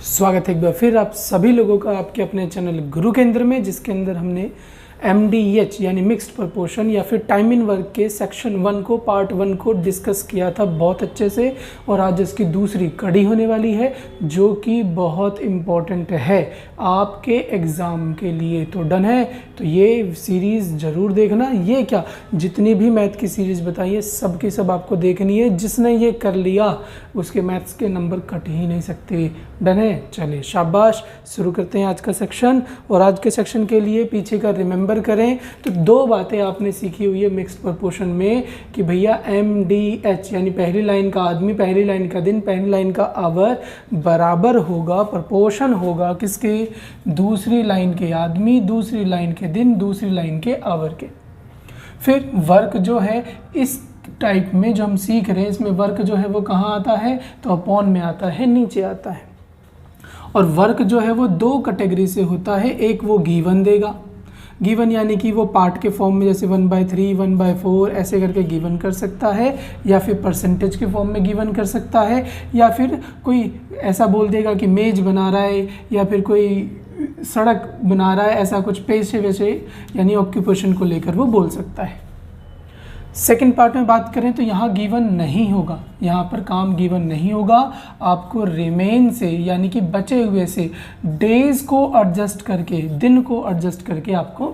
स्वागत है एक बार फिर आप सभी लोगों का आपके अपने चैनल गुरु केंद्र में, जिसके अंदर हमने MDH यानी मिक्स्ड प्रपोर्शन या फिर टाइम इन वर्क के सेक्शन 1 को पार्ट 1 को डिस्कस किया था बहुत अच्छे से। और आज इसकी दूसरी कड़ी होने वाली है जो कि बहुत इम्पॉर्टेंट है आपके एग्ज़ाम के लिए। तो डन है, तो ये सीरीज़ ज़रूर देखना। ये क्या, जितनी भी मैथ की सीरीज़ बताई है सब की सब आपको देखनी है। जिसने ये कर लिया उसके मैथ्स के नंबर कट ही नहीं सकते। डन है, चलिए शाबाश, शुरू करते हैं आज का सेक्शन। और आज के सेक्शन के लिए पीछे का रिमेंबर करें तो दो बातें आपने सीखी हुई है मिक्स्ड प्रपोर्शन में कि भैया MDH यानी पहली लाइन का आदमी, पहली लाइन का दिन, पहली लाइन का आवर बराबर होगा, प्रपोर्शन होगा किसके, दूसरी लाइन के आदमी, दूसरी लाइन के दिन, दूसरी लाइन के आवर के। फिर वर्क जो है इस टाइप में जो हम सीख रहे हैं, इसमें वर्क जो है वो कहाँ आता है, तो अपॉन में आता है, नीचे आता है। और वर्क जो है वो दो कैटेगरी से होता है। एक वो गिवन देगा, गिवन यानी कि वो पार्ट के फॉर्म में जैसे 1/3, 1/4 ऐसे करके गिवन कर सकता है, या फिर परसेंटेज के फॉर्म में गिवन कर सकता है, या फिर कोई ऐसा बोल देगा कि मेज बना रहा है या फिर कोई सड़क बना रहा है, ऐसा कुछ पेशे वैसे यानी ऑक्यूपेशन को लेकर वो बोल सकता है। सेकंड पार्ट में बात करें तो यहाँ गिवन नहीं होगा, यहाँ पर काम गिवन नहीं होगा। आपको रिमेन से यानी कि बचे हुए से डेज को एडजस्ट करके, दिन को एडजस्ट करके आपको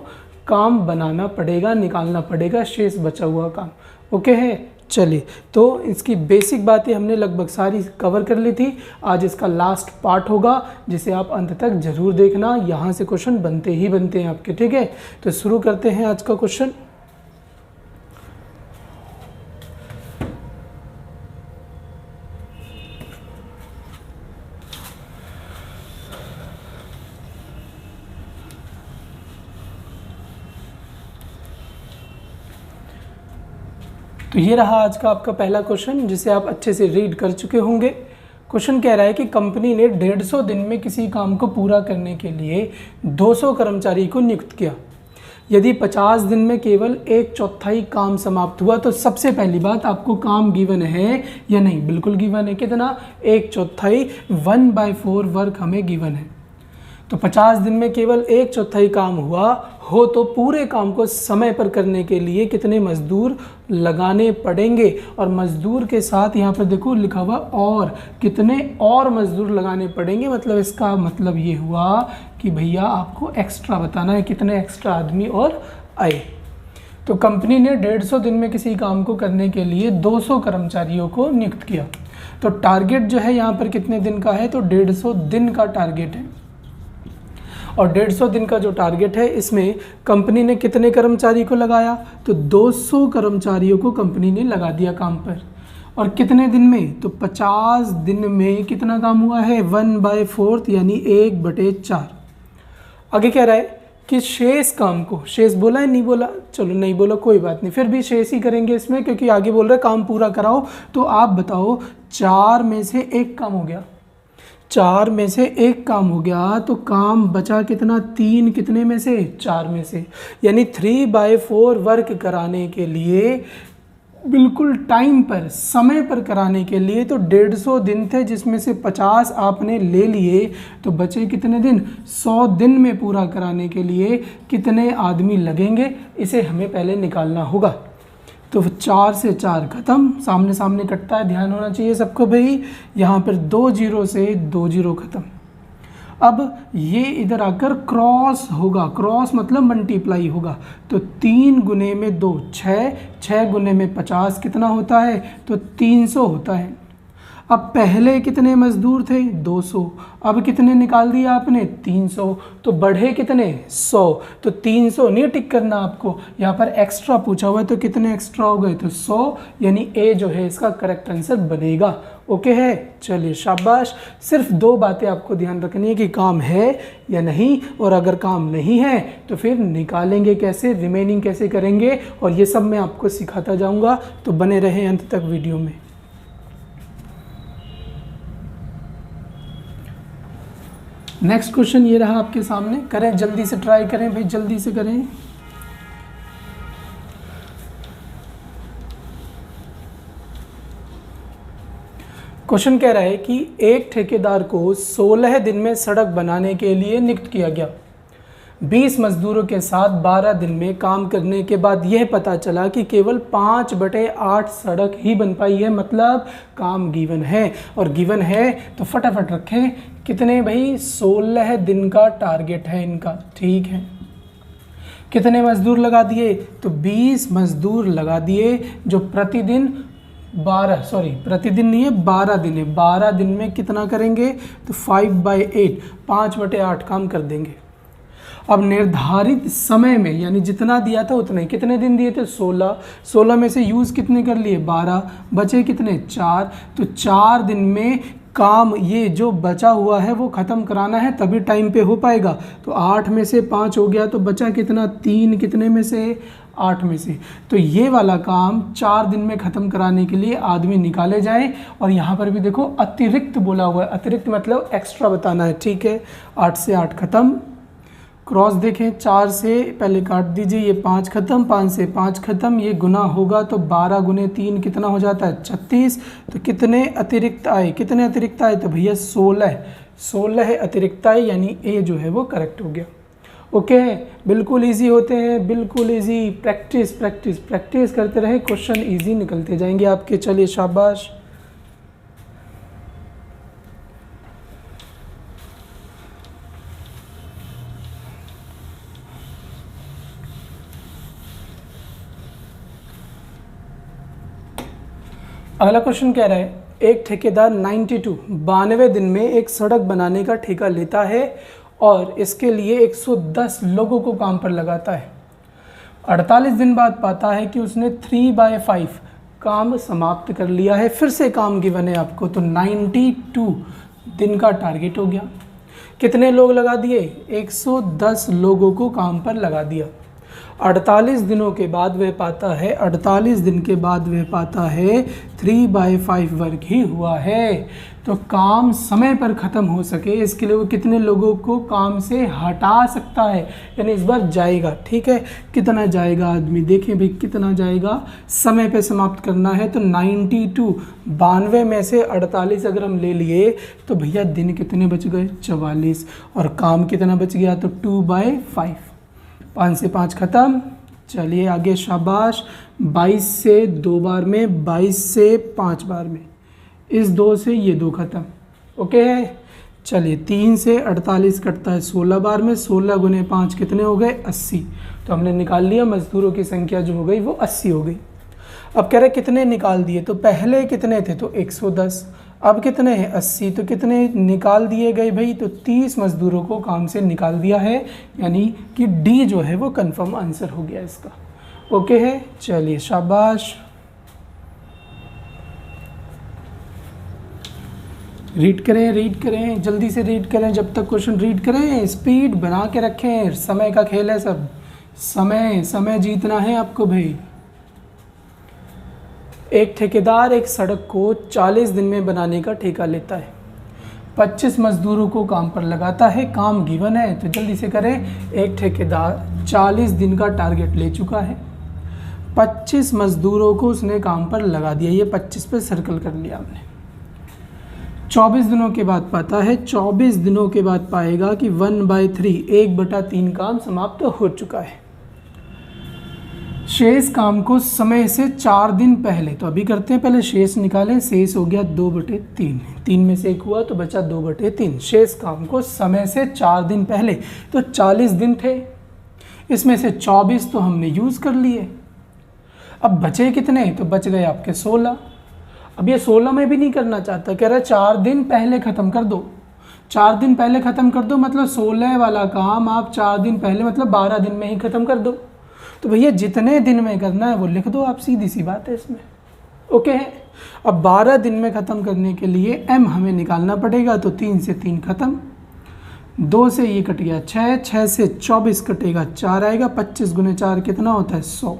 काम बनाना पड़ेगा, निकालना पड़ेगा शेष बचा हुआ काम। ओके है, चलिए तो इसकी बेसिक बातें हमने लगभग सारी कवर कर ली थी। आज इसका लास्ट पार्ट होगा जिसे आप अंत तक जरूर देखना, यहाँ से क्वेश्चन बनते ही बनते हैं आपके। ठीक है, तो शुरू करते हैं आज का क्वेश्चन। तो ये रहा आज का आपका पहला क्वेश्चन जिसे आप अच्छे से रीड कर चुके होंगे। क्वेश्चन कह रहा है कि कंपनी ने 150 दिन में किसी काम को पूरा करने के लिए 200 कर्मचारी को नियुक्त किया। यदि 50 दिन में केवल 1/4 काम समाप्त हुआ तो सबसे पहली बात, आपको काम गिवन है या नहीं? बिल्कुल गिवन है। कितना? 1/4, 1/4 वर्क हमें गिवन है। तो 50 दिन में केवल 1/4 काम हुआ हो तो पूरे काम को समय पर करने के लिए कितने मजदूर लगाने पड़ेंगे? और मजदूर के साथ यहाँ पर देखो लिखा हुआ और, कितने और मजदूर लगाने पड़ेंगे। मतलब इसका मतलब ये हुआ कि भैया आपको एक्स्ट्रा बताना है, कितने एक्स्ट्रा आदमी और आए। तो कंपनी ने 150 दिन में किसी काम को करने के लिए 200 कर्मचारियों को नियुक्त किया। तो टारगेट जो है यहाँ पर कितने दिन का है, तो 150 दिन का टारगेट है। और 150 दिन का जो टारगेट है इसमें कंपनी ने कितने कर्मचारी को लगाया, तो 200 कर्मचारियों को कंपनी ने लगा दिया काम पर। और कितने दिन में, तो 50 दिन में कितना काम हुआ है, 1/4 यानी 1/4। आगे कह रहा है कि शेष काम को, शेष बोला है नहीं बोला, चलो नहीं बोला कोई बात नहीं, फिर भी शेष ही करेंगे इसमें क्योंकि आगे बोल रहा है काम पूरा कराओ। तो आप बताओ 4 में से 1 काम हो गया, 4 में से 1 काम हो गया तो काम बचा कितना, 3 कितने में से, 4 में से। यानी 3/4 वर्क कराने के लिए बिल्कुल टाइम पर, समय पर कराने के लिए तो 150 दिन थे, जिसमें से 50 आपने ले लिए तो बचे कितने दिन, 100 दिन में पूरा कराने के लिए कितने आदमी लगेंगे, इसे हमें पहले निकालना होगा। तो 4 से 4 खत्म, सामने सामने कटता है, ध्यान होना चाहिए सबको भाई। यहाँ पर 2 0 से 2 0 खत्म। अब ये इधर आकर क्रॉस होगा, क्रॉस मतलब मल्टीप्लाई होगा। तो 3 गुने में 2 6, 6 गुने में 50 कितना होता है, तो 300 होता है। अब पहले कितने मजदूर थे, 200, अब कितने निकाल दिया आपने, 300, तो बढ़े कितने, 100। तो 300 नहीं टिक करना आपको, यहाँ पर एक्स्ट्रा पूछा हुआ है तो कितने एक्स्ट्रा हो गए, तो 100, यानी ए जो है इसका करेक्ट आंसर बनेगा। ओके है, चलिए शाबाश। सिर्फ 2 बातें आपको ध्यान रखनी है कि काम है या नहीं, और अगर काम नहीं है तो फिर निकालेंगे कैसे, रिमेनिंग कैसे करेंगे, और ये सब मैं आपको सिखाता जाऊँगा। तो बने रहें अंत तक वीडियो में। नेक्स्ट क्वेश्चन ये रहा आपके सामने, करें जल्दी से, ट्राई करें भाई, जल्दी से करें। क्वेश्चन कह रहा है कि एक ठेकेदार को 16 दिन में सड़क बनाने के लिए नियुक्त किया गया। 20 मजदूरों के साथ 12 दिन में काम करने के बाद यह पता चला कि केवल 5/8 सड़क ही बन पाई है, मतलब काम गिवन है, और गिवन है तो फटाफट रखें कितने भाई, 16 दिन का टारगेट है इनका। ठीक है, कितने मजदूर लगा दिए, तो 20 मजदूर लगा दिए जो प्रतिदिन 12 दिन है। 12 दिन में कितना करेंगे, तो 5/8, 5/8 काम कर देंगे। अब निर्धारित समय में, यानी जितना दिया था उतने, कितने दिन दिए थे, 16 में से यूज़ कितने कर लिए, 12, बचे कितने, 4। तो 4 दिन में काम ये जो बचा हुआ है वो ख़त्म कराना है, तभी टाइम पे हो पाएगा। तो 8 में से 5 हो गया, तो बचा कितना, 3, कितने में से, 8 में से। तो ये वाला काम 4 दिन में ख़त्म कराने के लिए आदमी निकाले जाएं। और यहाँ पर भी देखो अतिरिक्त बोला हुआ है, अतिरिक्त मतलब एक्स्ट्रा बताना है। ठीक है, 8 से 8 ख़त्म, क्रॉस देखें, 4 से पहले काट दीजिए, ये 5 ख़त्म, 5 से 5 ख़त्म, ये गुना होगा तो 12 गुने 3 कितना हो जाता है, 36। तो कितने अतिरिक्त आए, कितने अतिरिक्त आए, तो भैया 16 अतिरिक्त आए, यानी ए जो है वो करेक्ट हो गया। ओके, बिल्कुल इजी होते हैं, बिल्कुल इजी। प्रैक्टिस प्रैक्टिस प्रैक्टिस करते रहे, क्वेश्चन इजी निकलते जाएंगे आपके। चलिए शाबाश। अगला क्वेश्चन कह रहा है, एक ठेकेदार 92 दिन में एक सड़क बनाने का ठेका लेता है और इसके लिए 110 लोगों को काम पर लगाता है। 48 दिन बाद पाता है कि उसने 3/5 काम समाप्त कर लिया है। फिर से काम गिवन है आपको, तो 92 दिन का टारगेट हो गया। कितने लोग लगा दिए, 110 लोगों को काम पर लगा दिया। 48 दिनों के बाद वह पाता है, 48 दिन के बाद वह पाता है 3/5 वर्क ही हुआ है। तो काम समय पर ख़त्म हो सके इसके लिए वो कितने लोगों को काम से हटा सकता है, यानी इस बार जाएगा। ठीक है, कितना जाएगा आदमी, देखें भाई कितना जाएगा, समय पे समाप्त करना है। तो 92 में से 48 अगर हम ले लिए तो भैया दिन कितने बच गए, 44, और काम कितना बच गया, तो 2/5, 5 से 5 ख़त्म। चलिए आगे, शाबाश। 22 से 2 बार में, 22 से 5 बार में, इस 2 से ये 2 ख़त्म। ओके है, चलिए 3 से 48 कटता है 16 बार में, 16 गुने 5 कितने हो गए, 80। तो हमने निकाल लिया मजदूरों की संख्या जो हो गई वो 80 हो गई। अब कह रहे कितने निकाल दिए, तो पहले कितने थे, तो 110, अब कितने हैं, 80। तो कितने निकाल दिए गए भाई, तो 30 मजदूरों को काम से निकाल दिया है, यानी कि डी जो है वो कंफर्म आंसर हो गया इसका। ओके है, चलिए शाबाश। रीड करें, जल्दी से रीड करें। जब तक क्वेश्चन रीड करें स्पीड बना के रखें, समय का खेल है सब, समय जीतना है आपको भाई। एक ठेकेदार एक सड़क को 40 दिन में बनाने का ठेका लेता है, 25 मजदूरों को काम पर लगाता है, काम गिवन है। तो जल्दी से करें, एक ठेकेदार 40 दिन का टारगेट ले चुका है, 25 मजदूरों को उसने काम पर लगा दिया, ये 25 पे सर्कल कर लिया हमने। 24 दिनों के बाद पाता है, 24 दिनों के बाद पाएगा कि 1/3, 1/3 काम समाप्त हो चुका है। शेष काम को समय से 4 दिन पहले, तो अभी करते हैं, पहले शेष निकालें। शेष हो गया 2/3, 3 में से 1 हुआ तो बचा 2/3। शेष काम को समय से 4 दिन पहले, तो 40 दिन थे, इसमें से 24 तो हमने यूज़ कर लिए। अब बचे कितने, तो बच गए आपके 16। अब ये 16 में भी नहीं करना चाहता, कह रहा है 4 दिन पहले ख़त्म कर दो। 4 दिन पहले ख़त्म कर दो मतलब 16 वाला काम आप 4 दिन पहले मतलब 12 दिन में ही ख़त्म कर दो। तो भैया जितने दिन में करना है वो लिख दो आप, सीधी सी बात है इसमें। ओके है, अब 12 दिन में ख़त्म करने के लिए m हमें निकालना पड़ेगा, तो 3 से 3 ख़त्म, 2 से ये कट गया 6, 6 से 24 कटेगा 4 आएगा, 25 गुने 4 कितना होता है, 100।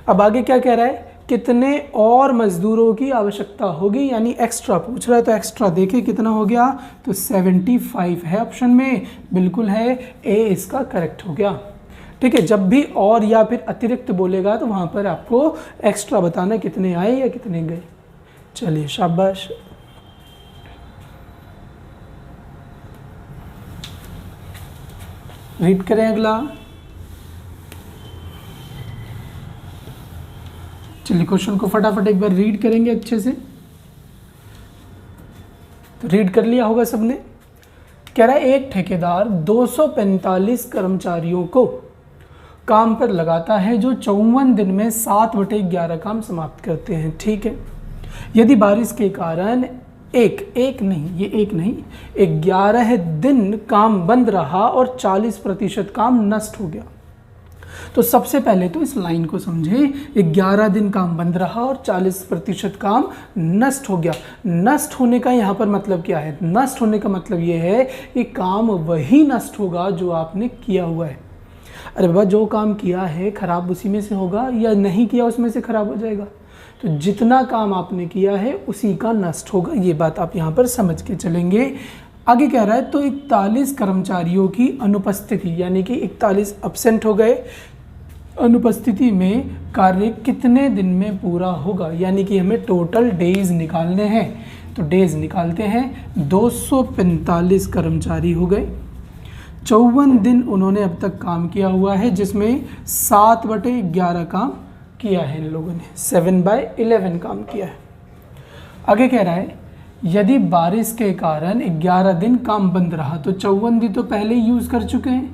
अब आगे क्या कह रहा है, कितने और मजदूरों की आवश्यकता होगी, यानी एक्स्ट्रा पूछ रहा है, तो एक्स्ट्रा देखिए कितना हो गया, तो 75 है ऑप्शन में, बिल्कुल है, ए इसका करेक्ट हो गया। ठीक है, जब भी और या फिर अतिरिक्त बोलेगा तो वहाँ पर आपको एक्स्ट्रा बताना कितने आए या कितने गए। चलिए शाबाश। रीड करें अगला। चलिए क्वेश्चन को फटाफट एक बार रीड करेंगे अच्छे से। तो रीड कर लिया होगा सबने। कह रहा है एक ठेकेदार 245 कर्मचारियों को काम पर लगाता है जो 54 दिन में 7/11 काम समाप्त करते हैं। ठीक है, यदि बारिश के कारण 11 दिन काम बंद रहा और 40% काम नष्ट हो गया। तो सबसे पहले तो इस लाइन को समझे, 11 दिन काम बंद रहा और 40% काम नष्ट हो गया। नष्ट होने का यहाँ पर मतलब क्या है? नष्ट होने का मतलब ये है कि काम वही नष्ट होगा जो आपने किया हुआ है। अरे बाबा, जो काम किया है खराब उसी में से होगा या नहीं किया उसमें से खराब हो जाएगा? तो जितना काम आपने किया है उसी का नष्ट होगा। ये बात आप यहाँ पर समझ के चलेंगे। आगे कह रहा है तो 41 कर्मचारियों की अनुपस्थिति, यानी कि 41 एब्सेंट हो गए, अनुपस्थिति में कार्य कितने दिन में पूरा होगा? यानी कि हमें टोटल डेज निकालने हैं। तो डेज निकालते हैं। 245 कर्मचारी हो गए, 54 दिन उन्होंने अब तक काम किया हुआ है, जिसमें 7/11 काम किया है इन लोगों ने, 7/11 काम किया है। आगे कह रहा है यदि बारिश के कारण 11 दिन काम बंद रहा, तो 54 दिन तो पहले ही यूज़ कर चुके हैं।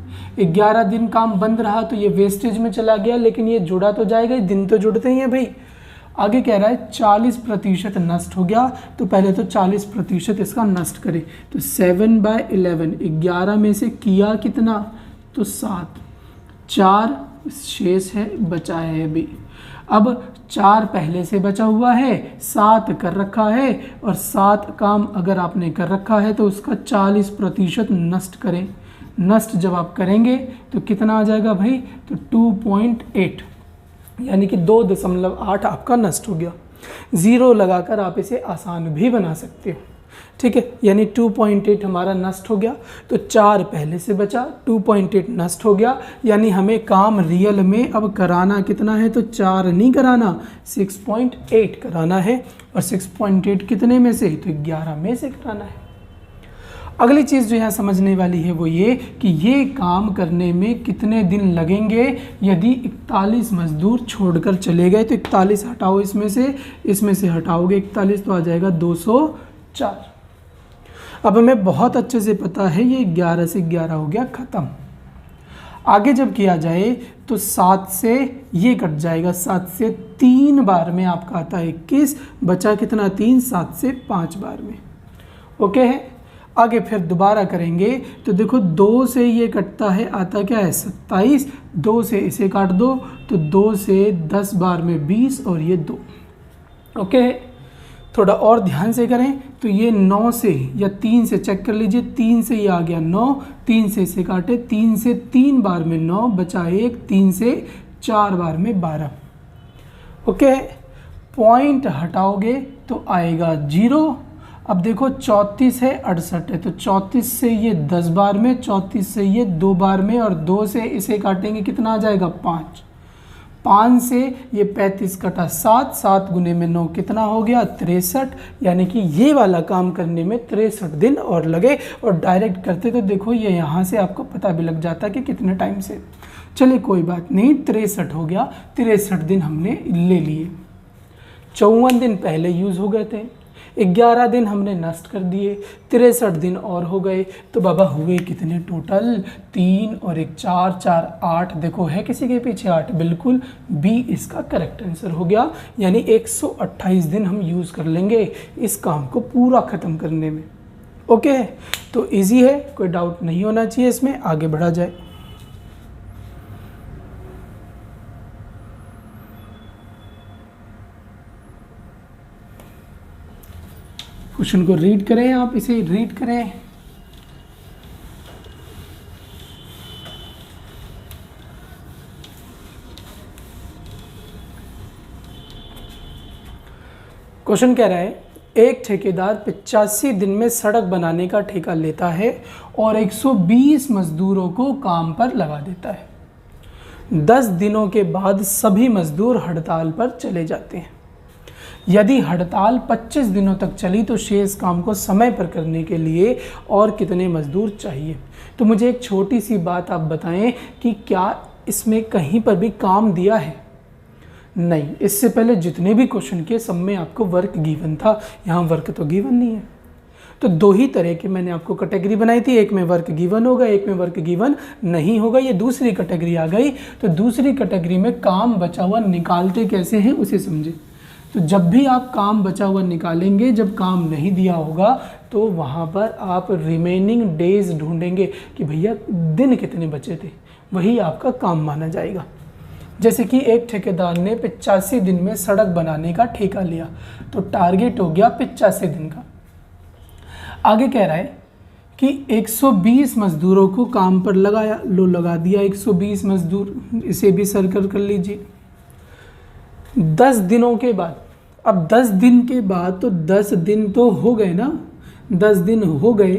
11 दिन काम बंद रहा तो ये वेस्टेज में चला गया, लेकिन ये जुड़ा तो जाएगा, दिन तो जुड़ते ही हैं भाई। आगे कह रहा है 40% नष्ट हो गया, तो पहले तो 40% इसका नष्ट करें। तो 7/11, 11 में से किया कितना? तो 7, 4 शेष है, बचा है अभी। अब 4 पहले से बचा हुआ है, 7 कर रखा है, और 7 काम अगर आपने कर रखा है तो उसका 40% नष्ट करें। नष्ट जब आप करेंगे तो कितना आ जाएगा भाई? तो 2.8, यानी कि 2.8 आपका नष्ट हो गया। ज़ीरो लगाकर आप इसे आसान भी बना सकते हो। ठीक है, यानी 2.8 हमारा नष्ट हो गया। तो 4 पहले से बचा, 2.8 नष्ट हो गया, यानी हमें काम रियल में अब कराना कितना है? तो 4 नहीं कराना, 6.8 कराना है। और 6.8 कितने में से? तो 11 में से कराना है। अगली चीज़ जो यहाँ समझने वाली है वो ये कि ये काम करने में कितने दिन लगेंगे। यदि 41 मजदूर छोड़कर चले गए तो 41 हटाओ, इसमें से हटाओगे 41 तो आ जाएगा 204। अब हमें बहुत अच्छे से पता है ये 11 से 11 हो गया ख़त्म। आगे जब किया जाए तो 7 से ये कट जाएगा, 7 से 3 बार में आपका आता है 21, बचा कितना? 3, 7 से 5 बार में। ओके है। आगे फिर दोबारा करेंगे तो देखो 2 से ये कटता है, आता क्या है? 27, 2 से इसे काट दो तो 2 से 10 बार में 20 और ये 2। ओके है। थोड़ा और ध्यान से करें तो ये 9 से या 3 से चेक कर लीजिए, 3 से ये आ गया 9, 3 से इसे काटे, 3 से 3 बार में 9, बचा 1, 3 से 4 बार में 12। ओके, पॉइंट हटाओगे तो आएगा 0। अब देखो 34 है, 68 है, तो 34 से ये 10 बार में, 34 से ये 2 बार में, और 2 से इसे काटेंगे कितना आ जाएगा? 5। 5 से ये 35 कटा 7, 7 गुने में 9 कितना हो गया? 63। यानी कि ये वाला काम करने में 63 दिन और लगे, और डायरेक्ट करते तो देखो ये यहाँ से आपको पता भी लग जाता कि कितने टाइम से। चलिए कोई बात नहीं, 63 हो गया, 63 दिन हमने ले लिए। 54 दिन पहले यूज़ हो गए थे, 11 दिन हमने नष्ट कर दिए, 63 दिन और हो गए, तो बाबा हुए कितने टोटल? 3 और 1 4, 4 8। देखो है किसी के पीछे 8? बिल्कुल, बी इसका करेक्ट आंसर हो गया। यानी 128 दिन हम यूज़ कर लेंगे इस काम को पूरा ख़त्म करने में। ओके, तो इजी है, कोई डाउट नहीं होना चाहिए इसमें। आगे बढ़ा जाए। क्वेश्चन को रीड करें, आप इसे रीड करें। क्वेश्चन कह रहा है एक ठेकेदार 85 दिन में सड़क बनाने का ठेका लेता है और 120 मजदूरों को काम पर लगा देता है। 10 दिनों के बाद सभी मजदूर हड़ताल पर चले जाते हैं। यदि हड़ताल 25 दिनों तक चली तो शेष काम को समय पर करने के लिए और कितने मजदूर चाहिए। तो मुझे एक छोटी सी बात आप बताएं कि क्या इसमें कहीं पर भी काम दिया है? नहीं। इससे पहले जितने भी क्वेश्चन किए सब में आपको वर्क गिवन था, यहाँ वर्क तो गिवन नहीं है। तो दो ही तरह के मैंने आपको कैटेगरी बनाई थी, एक में वर्क गिवन होगा, एक में वर्क गिवन नहीं होगा। ये दूसरी कैटेगरी आ गई। तो दूसरी कैटेगरी में काम बचा हुआ निकालते कैसे हैं उसे समझे। तो जब भी आप काम बचा हुआ निकालेंगे, जब काम नहीं दिया होगा तो वहाँ पर आप रिमेनिंग डेज ढूंढेंगे कि भैया दिन कितने बचे थे, वही आपका काम माना जाएगा। जैसे कि एक ठेकेदार ने 85 दिन में सड़क बनाने का ठेका लिया, तो टारगेट हो गया 85 दिन का। आगे कह रहा है कि 120 मजदूरों को काम पर लगाया, लो लगा दिया 120 मजदूर, इसे भी सर्कल कर लीजिए। 10 दिनों के बाद, अब 10 दिन के बाद तो 10 दिन तो हो गए ना, 10 दिन हो गए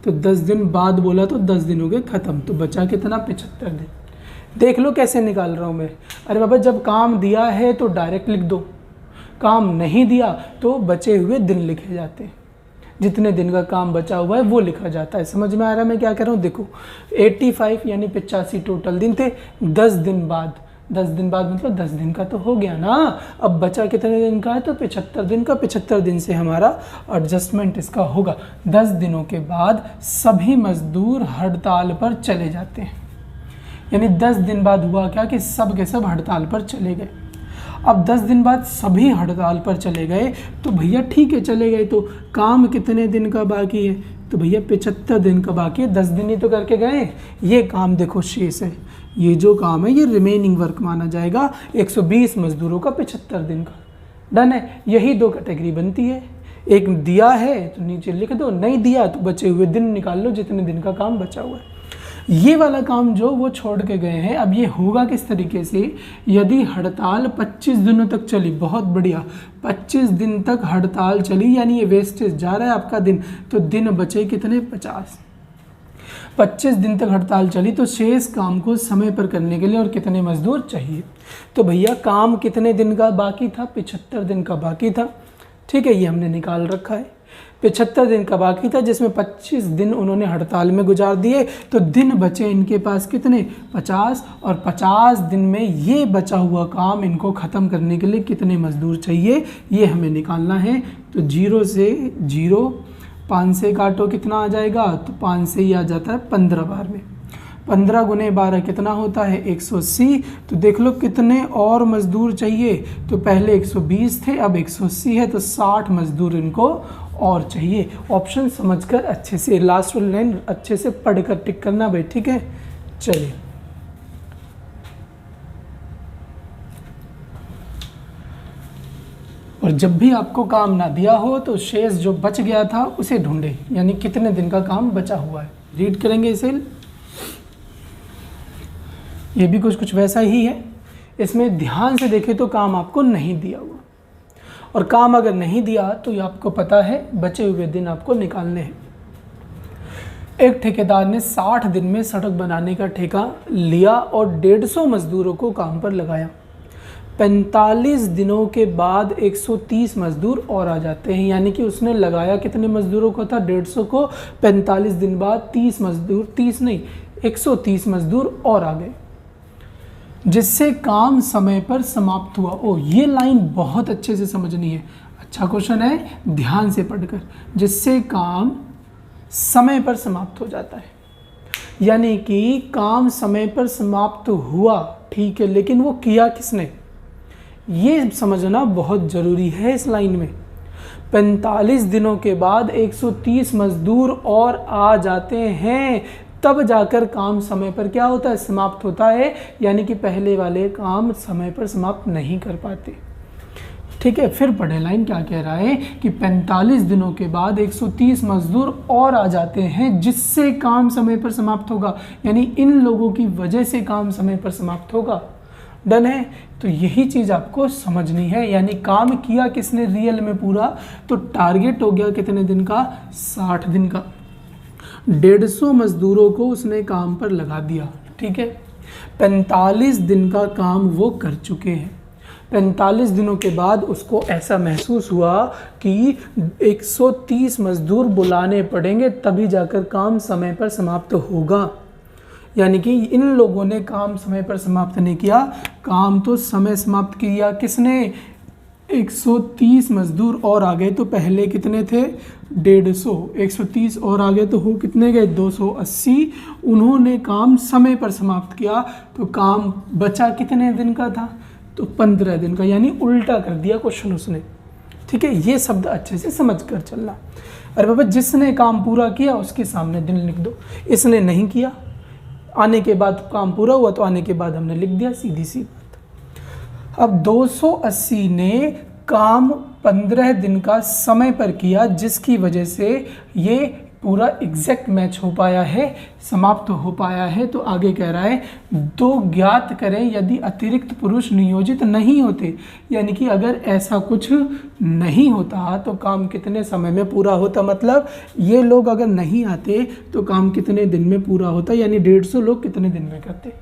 तो 10 दिन बाद बोला तो 10 दिन हो गए ख़त्म, तो बचा कितना 75 दिन। देख लो कैसे निकाल रहा हूँ मैं। अरे बाबा जब काम दिया है तो डायरेक्ट लिख दो, काम नहीं दिया तो बचे हुए दिन लिखे जाते हैं, जितने दिन का काम बचा हुआ है वो लिखा जाता है। समझ में आ रहा है मैं क्या कह रहा हूँ? देखो 85 यानी 85 टोटल दिन थे, 10 दिन बाद, 10 दिन बाद मतलब 10 दिन का तो हो गया ना। अब बचा कितने दिन का है? तो 75 दिन का। 75 दिन से हमारा एडजस्टमेंट इसका होगा। 10 दिनों के बाद सभी मजदूर हड़ताल पर चले जाते हैं, यानी 10 दिन बाद हुआ क्या कि सब के सब हड़ताल पर चले गए। अब 10 दिन बाद सभी हड़ताल पर चले गए तो भैया ठीक है चले गए, तो काम कितने दिन का बाकी है? तो भैया 75 दिन का बाकी है, 10 दिन ही तो करके गए। ये काम देखो शेष है, ये जो काम है ये रिमेनिंग वर्क माना जाएगा 120 मजदूरों का 75 दिन का। डन है। यही दो कैटेगरी बनती है, एक दिया है तो नीचे लिख दो, नहीं दिया तो बचे हुए दिन निकाल लो जितने दिन का काम बचा हुआ है। ये वाला काम जो वो छोड़ के गए हैं, अब ये होगा किस तरीके से? यदि हड़ताल 25 दिनों तक चली, बहुत बढ़िया, 25 दिन तक हड़ताल चली यानी ये वेस्टेज जा रहा है आपका दिन, तो दिन बचे कितने? 50। 25 दिन तक हड़ताल चली तो शेष काम को समय पर करने के लिए और कितने मजदूर चाहिए? तो भैया काम कितने दिन का बाकी था? 75 दिन का बाकी था। ठीक है, ये हमने निकाल रखा है। 75 दिन का बाकी था जिसमें 25 दिन उन्होंने हड़ताल में गुजार दिए, तो दिन बचे इनके पास कितने? 50। और 50 दिन में ये बचा हुआ काम इनको ख़त्म करने के लिए कितने मजदूर चाहिए, ये हमें निकालना है। तो 0 से 0, 5 से काटो कितना आ जाएगा? तो 5 से ही आ जाता है 15 बार में। 15 गुने 12 कितना होता है? 180। तो देख लो कितने और मजदूर चाहिए, तो पहले 120 थे अब 180 है, तो 60 मजदूर इनको और चाहिए। ऑप्शन समझकर अच्छे से, लास्ट वाली लाइन अच्छे से पढ़कर टिक करना भाई, ठीक है। चलिए और जब भी आपको काम ना दिया हो तो शेष जो बच गया था उसे ढूंढे, यानी कितने दिन का काम बचा हुआ है। रीड करेंगे इसे। ये भी कुछ वैसा ही है। इसमें ध्यान से देखें तो काम आपको नहीं दिया हुआ, और काम अगर नहीं दिया तो ये आपको पता है बचे हुए दिन आपको निकालने हैं। एक ठेकेदार ने 60 दिन में सड़क बनाने का ठेका लिया और 150 मजदूरों को काम पर लगाया। 45 दिनों के बाद 130 मजदूर और आ जाते हैं, यानी कि उसने लगाया कितने मजदूरों को था? 150 को। 45 दिन बाद 30 मजदूर, 30 नहीं 130 मजदूर और आ गए, जिससे काम समय पर समाप्त हुआ। ओ, ये लाइन बहुत अच्छे से समझनी है। अच्छा क्वेश्चन है, ध्यान से पढ़कर। जिससे काम समय पर समाप्त हो जाता है, यानी कि काम समय पर समाप्त हुआ, ठीक है, लेकिन वो किया किसने, ये समझना बहुत ज़रूरी है इस लाइन में। 45 दिनों के बाद 130 मजदूर और आ जाते हैं, तब जाकर काम समय पर क्या होता है? समाप्त होता है, यानी कि पहले वाले काम समय पर समाप्त नहीं कर पाते। ठीक है, फिर पढ़े लाइन क्या कह रहा है कि 45 दिनों के बाद 130 मजदूर और आ जाते हैं, जिससे काम समय पर समाप्त होगा, यानी इन लोगों की वजह से काम समय पर समाप्त होगा। डन है। तो यही चीज़ आपको समझनी है, यानी काम किया किसने रियल में पूरा? तो टारगेट हो गया कितने दिन का? 60 दिन का। 150 मजदूरों को उसने काम पर लगा दिया, ठीक है। 45 दिन का काम वो कर चुके हैं, 45 दिनों के बाद उसको ऐसा महसूस हुआ कि 130 मजदूर बुलाने पड़ेंगे तभी जाकर काम समय पर समाप्त होगा। यानी कि इन लोगों ने काम समय पर समाप्त नहीं किया, काम तो समय समाप्त किया किसने? 130 मजदूर और आ गए तो पहले कितने थे? 150। 130 और आ गए तो हो कितने गए? 280। उन्होंने काम समय पर समाप्त किया तो काम बचा कितने दिन का था? तो 15 दिन का। यानी उल्टा कर दिया क्वेश्चन उसने। ठीक है, ये शब्द अच्छे से समझ कर चलना। अरे बाबा, जिसने काम पूरा किया उसके सामने दिन लिख दो। इसने नहीं किया, आने के बाद काम पूरा हुआ तो आने के बाद हमने लिख दिया, सीधी सी बात। अब 280 ने काम 15 दिन का समय पर किया, जिसकी वजह से ये पूरा एग्जैक्ट मैच हो पाया है, समाप्त हो पाया है। तो आगे कह रहा है 2 ज्ञात करें यदि अतिरिक्त पुरुष नियोजित नहीं होते। यानी कि अगर ऐसा कुछ नहीं होता तो काम कितने समय में पूरा होता? मतलब ये लोग अगर नहीं आते तो काम कितने दिन में पूरा होता? यानी 150 लोग कितने दिन में करते?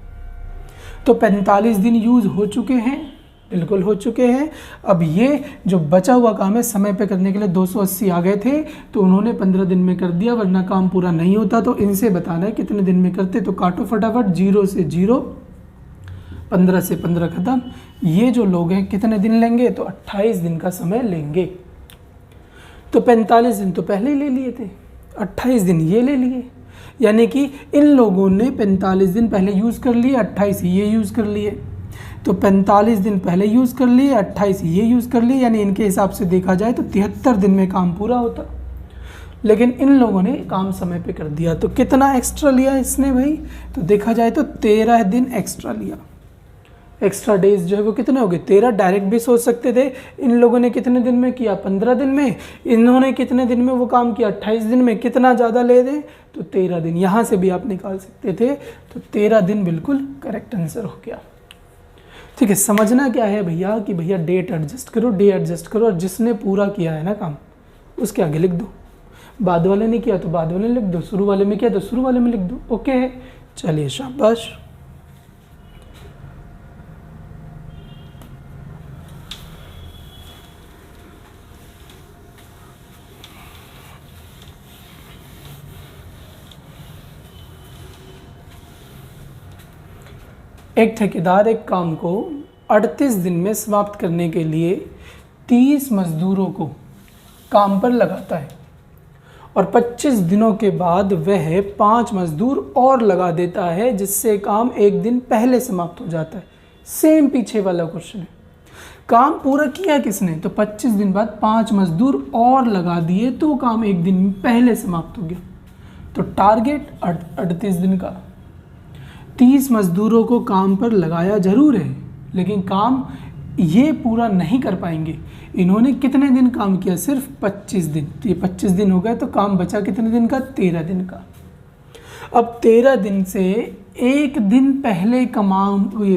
तो 45 दिन यूज हो चुके हैं, बिल्कुल हो चुके हैं। अब ये जो बचा हुआ काम है समय पे करने के लिए 280 आ गए थे तो उन्होंने 15 दिन में कर दिया, वरना काम पूरा नहीं होता। तो इनसे बताना है कितने दिन में करते। तो काटो फटाफट, 0 से 0, 15 से 15 खत्म। ये जो लोग हैं कितने दिन लेंगे? तो 28 दिन का समय लेंगे। तो 45 दिन तो पहले ही ले लिए थे, 28 दिन ये ले लिए। यानी कि इन लोगों ने 45 दिन पहले यूज़ कर लिए, 28 ये यूज़ कर लिए। तो 45 दिन पहले यूज़ कर लिए, 28 ये यूज़ कर लिए। यानी इनके हिसाब से देखा जाए तो 73 दिन में काम पूरा होता, लेकिन इन लोगों ने काम समय पे कर दिया। तो कितना एक्स्ट्रा लिया इसने भाई? तो देखा जाए तो 13 दिन एक्स्ट्रा लिया। एक्स्ट्रा डेज जो है वो कितने हो गए? 13। डायरेक्ट भी सोच सकते थे इन लोगों ने कितने दिन में किया? 15 दिन में। इन्होंने कितने दिन में वो काम किया? 28 दिन में। कितना ज़्यादा ले दें? तो 13 दिन। यहाँ से भी आप निकाल सकते थे। तो 13 दिन बिल्कुल करेक्ट आंसर हो गया। ठीक है, समझना क्या है भैया कि भैया डेट एडजस्ट करो, डे एडजस्ट करो, और जिसने पूरा किया है ना काम उसके आगे लिख दो। बाद वाले ने किया तो बाद वाले लिख दो, शुरू वाले में किया तो शुरू वाले में लिख दो। ओके है, चलिए शाबाश। एक ठेकेदार एक काम को 38 दिन में समाप्त करने के लिए 30 मजदूरों को काम पर लगाता है और 25 दिनों के बाद वह 5 मजदूर और लगा देता है, जिससे काम एक दिन पहले समाप्त हो जाता है। सेम पीछे वाला क्वेश्चन है। काम पूरा किया किसने? तो 25 दिन बाद 5 मजदूर और लगा दिए तो काम एक दिन पहले समाप्त हो गया। तो टारगेट 38 दिन का, 30 मजदूरों को काम पर लगाया जरूर है, लेकिन काम ये पूरा नहीं कर पाएंगे। इन्होंने कितने दिन काम किया? सिर्फ 25 दिन। तो ये 25 दिन हो गए तो काम बचा कितने दिन का? 13 दिन का। अब 13 दिन से एक दिन पहले ये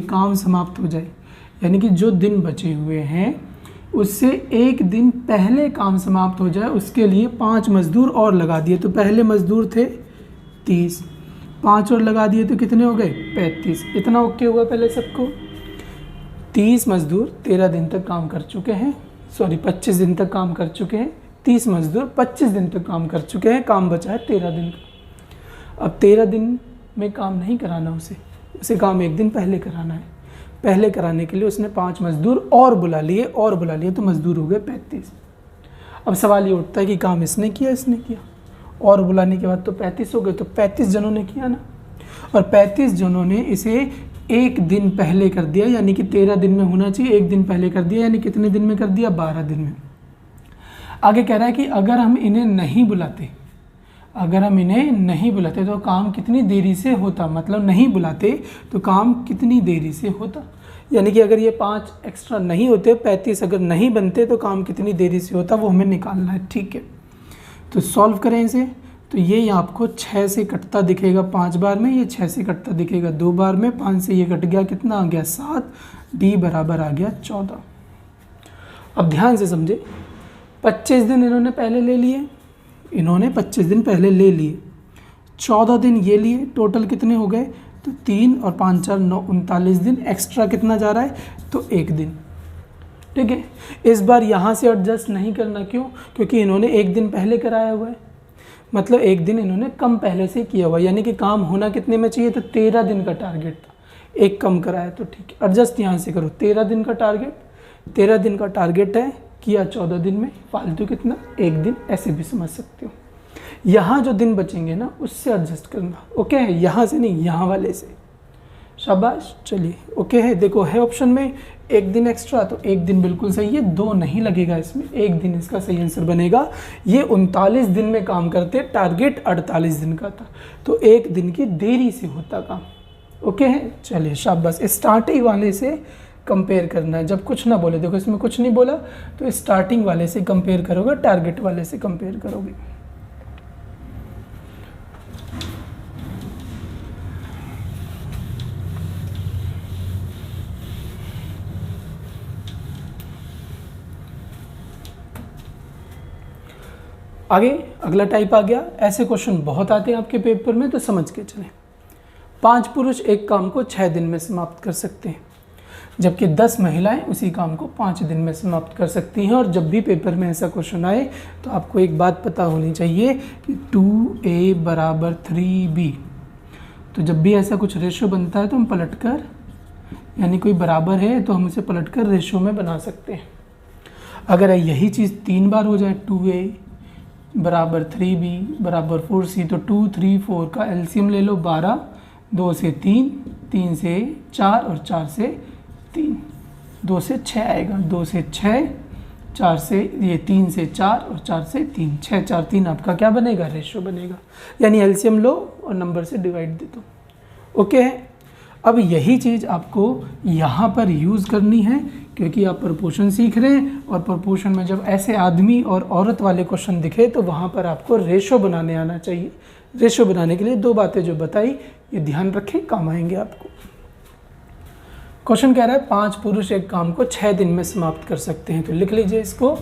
काम समाप्त हो जाए, यानी कि जो दिन बचे हुए हैं उससे एक दिन पहले काम समाप्त हो जाए, उसके लिए 5 मजदूर और लगा दिए। तो पहले मजदूर थे 30, 5 और लगा दिए तो कितने हो गए? 35। इतना ओके हुआ पहले सबको? 30 मजदूर 13 दिन तक काम कर चुके हैं, 25 दिन तक काम कर चुके हैं। 30 मजदूर 25 दिन तक काम कर चुके हैं, काम बचा है 13 दिन का। अब 13 दिन में काम नहीं कराना उसे काम एक दिन पहले कराना है। पहले कराने के लिए उसने 5 मजदूर और बुला लिए तो मजदूर हो गए 35। अब सवाल ये उठता है कि काम इसने किया और बुलाने के बाद तो 35 हो गए, तो 35 जनों ने किया ना, और 35 जनों ने इसे एक दिन पहले कर दिया, यानी कि 13 दिन में होना चाहिए, एक दिन पहले कर दिया, यानी कितने दिन में कर दिया? 12 दिन में। आगे कह रहा है कि अगर हम इन्हें नहीं बुलाते तो काम कितनी देरी से होता? मतलब नहीं बुलाते तो काम कितनी देरी से होता, यानी कि अगर ये 5 एक्स्ट्रा नहीं होते, 35 अगर नहीं बनते तो काम कितनी देरी से होता, वो हमें निकालना है। ठीक है, तो सॉल्व करें इसे। तो ये आपको 6 से कटता दिखेगा 5 बार में, ये 6 से कटता दिखेगा 2 बार में, 5 से ये कट गया, कितना आ गया? 7। डी बराबर आ गया 14। अब ध्यान से समझे, 25 दिन इन्होंने पहले ले लिए, 14 दिन ये लिए, टोटल कितने हो गए? तो 3 और 5 4 9 39 दिन। एक्स्ट्रा कितना जा रहा है? तो 1 दिन। ठीक है। इस बार यहाँ से एडजस्ट नहीं करना, क्यों? क्योंकि इन्होंने एक दिन पहले कराया हुआ है, मतलब एक दिन इन्होंने कम पहले से किया हुआ है, यानी कि काम होना कितने में चाहिए? तो 13 दिन का टारगेट था, एक कम कराया तो ठीक है। एडजस्ट यहाँ से करो, 13 दिन का टारगेट, 13 दिन का टारगेट है, किया 14 दिन में, फालतू कितना? एक दिन, ऐसे भी समझ सकते हो। यहाँ जो दिन बचेंगे ना उससे एडजस्ट करना, ओके है, यहाँ से नहीं, यहाँ वाले से। शाबाश, चलिए ओके है। देखो है ऑप्शन में एक दिन एक्स्ट्रा, तो एक दिन बिल्कुल सही है, 2 नहीं लगेगा इसमें, एक दिन इसका सही आंसर बनेगा। ये 39 दिन में काम करते, टारगेट 48 दिन का था, तो एक दिन की देरी से होता काम, ओके है। चलिए शाबाश। स्टार्टिंग वाले से कंपेयर करना है, जब कुछ ना बोले, देखो इसमें कुछ नहीं बोला तो स्टार्टिंग वाले से कंपेयर करोगे, टारगेट वाले से कंपेयर करोगे। आगे अगला टाइप आ गया। ऐसे क्वेश्चन बहुत आते हैं आपके पेपर में, तो समझ के चलें। 5 पुरुष एक काम को 6 दिन में समाप्त कर सकते हैं, जबकि 10 महिलाएं उसी काम को 5 दिन में समाप्त कर सकती हैं। और जब भी पेपर में ऐसा क्वेश्चन आए तो आपको एक बात पता होनी चाहिए कि 2a बराबर 3b। तो जब भी ऐसा कुछ रेशो बनता है तो हम पलटकर, यानी कोई बराबर है तो हम उसे पलटकर रेशो में बना सकते हैं। अगर यही चीज़ 3 बार हो जाए, 2a बराबर 3b बराबर 4c, तो 2, 3, 4 का एलसीएम ले लो 12, 2 से 3, 3 से 4 और 4 से 3, 2 से 6 आएगा, 2 से 6, 4 से ये 3 से 4 और 4 से 3, 6, 4, 3 आपका क्या बनेगा? रेशो बनेगा। यानी एलसीएम लो और नंबर से डिवाइड दे दो, ओके है। अब यही चीज़ आपको यहाँ पर यूज़ करनी है, क्योंकि आप प्रपोर्शन सीख रहे हैं, और प्रपोर्शन में जब ऐसे आदमी और औरत वाले क्वेश्चन दिखे तो वहाँ पर आपको रेशो बनाने आना चाहिए। रेशो बनाने के लिए 2 बातें जो बताई ये ध्यान रखें, काम आएंगे आपको। क्वेश्चन कह रहा है 5 पुरुष एक काम को 6 दिन में समाप्त कर सकते हैं, तो लिख लीजिए इसको,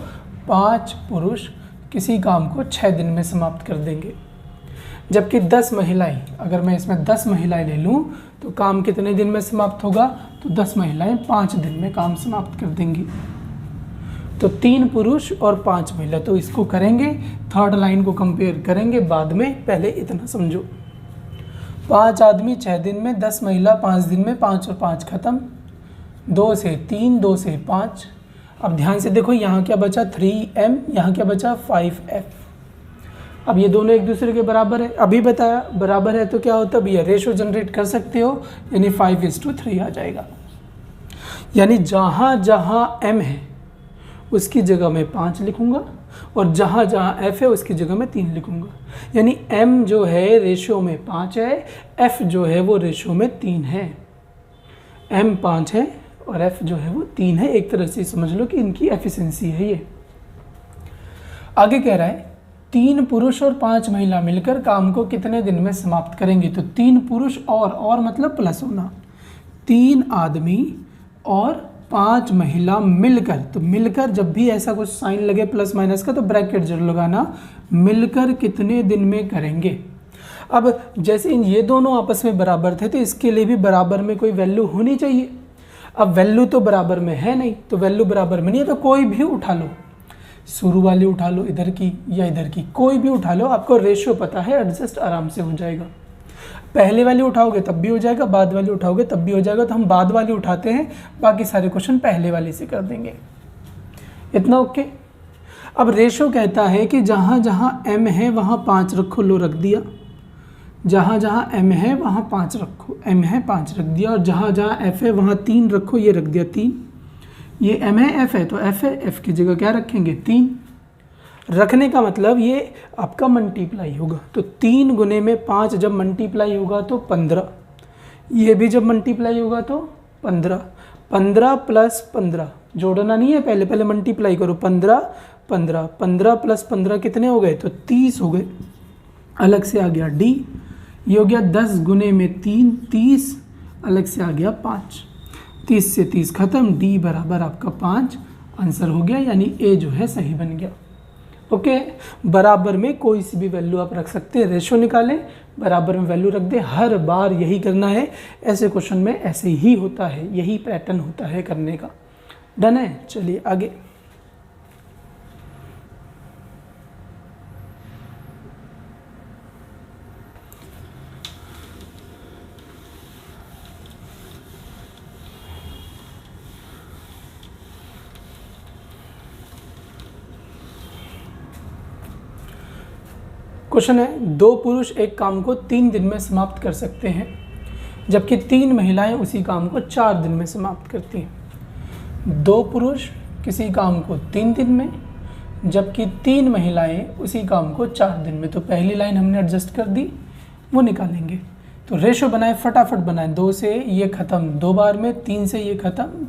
5 पुरुष किसी काम को 6 दिन में समाप्त कर देंगे, जबकि 10 महिलाएं, अगर मैं इसमें 10 महिलाएं ले लूँ तो काम कितने दिन में समाप्त होगा? तो 10 महिलाएं 5 दिन में काम समाप्त कर देंगी। तो 3 पुरुष और 5 महिला, तो इसको करेंगे, थर्ड लाइन को कंपेयर करेंगे बाद में, पहले इतना समझो। 5 आदमी 6 दिन में, 10 महिला 5 दिन में, 5 और 5 खत्म, 2 से 3, 2 से 5। अब ध्यान से देखो, यहाँ क्या बचा? 3m, यहाँ क्या बचा? 5f। अब ये दोनों एक दूसरे के बराबर है, अभी बताया बराबर है तो क्या होता है? भैया रेशो जनरेट कर सकते हो, यानी 5:3 आ जाएगा। यानी जहाँ जहाँ m है उसकी जगह मैं 5 लिखूँगा, और जहाँ जहाँ f है उसकी जगह मैं 3 लिखूँगा। यानी m जो है रेशो में 5 है, f जो है वो रेशो में 3 है। m 5 है और f जो है वो 3 है। एक तरह से समझ लो कि इनकी एफिशिएंसी है ये। आगे कह रहा है 3 पुरुष और 5 महिला मिलकर काम को कितने दिन में समाप्त करेंगे? तो 3 पुरुष और मतलब प्लस होना, 3 आदमी और 5 महिला मिलकर, तो मिलकर जब भी ऐसा कुछ साइन लगे प्लस माइनस का तो ब्रैकेट जरूर लगाना, मिलकर कितने दिन में करेंगे। अब जैसे ये दोनों आपस में बराबर थे तो इसके लिए भी बराबर में कोई वैल्यू होनी चाहिए। अब वैल्यू तो बराबर में है नहीं, तो वैल्यू बराबर में नहीं है तो कोई भी उठा लो, शुरू वाली उठा लो, इधर की या इधर की, कोई भी उठा लो, आपको रेशियो पता है, एडजस्ट आराम से हो जाएगा। पहले वाली उठाओगे तब भी हो जाएगा, बाद वाली उठाओगे तब भी हो जाएगा, तो हम बाद वाली उठाते हैं, बाकी सारे क्वेश्चन पहले वाली से कर देंगे। इतना ओके। अब रेशियो कहता है कि जहाँ जहाँ m है वहाँ 5 रखो, लो रख दिया, जहाँ जहाँ m है वहाँ 5 रखो, m है 5 रख दिया, और जहाँ जहाँ f है वहाँ 3 रखो, ये रख दिया 3। ये m है, f है तो f है, f की जगह क्या रखेंगे? 3 रखने का मतलब ये आपका मल्टीप्लाई होगा, तो 3 गुने में 5 जब मल्टीप्लाई होगा तो 15, ये भी जब मल्टीप्लाई होगा तो 15, 15 प्लस 15, जोड़ना नहीं है, पहले पहले मल्टीप्लाई करो, 15 15, 15 प्लस 15 कितने हो गए? तो 30 हो गए। अलग से आ गया d, ये हो गया 10 गुने में 3, 30, अलग से आ गया 5, 30 से 30 खत्म, d बराबर आपका 5 आंसर हो गया, यानी a जो है सही बन गया। ओके बराबर में कोई सी भी वैल्यू आप रख सकते हैं, रेशो निकालें, बराबर में वैल्यू रख दें, हर बार यही करना है। ऐसे क्वेश्चन में ऐसे ही होता है, यही पैटर्न होता है करने का। डन है। चलिए आगे। क्वेश्चन है, 2 पुरुष एक काम को 3 दिन में समाप्त कर सकते हैं, जबकि 3 महिलाएं उसी काम को 4 दिन में समाप्त करती हैं। 2 पुरुष किसी काम को 3 दिन में, जबकि 3 महिलाएं उसी काम को 4 दिन में। तो पहली लाइन हमने एडजस्ट कर दी, वो निकालेंगे। तो रेशो बनाए, फटाफट बनाए। 2 से ये ख़त्म 2 बार में, 3 से ये ख़त्म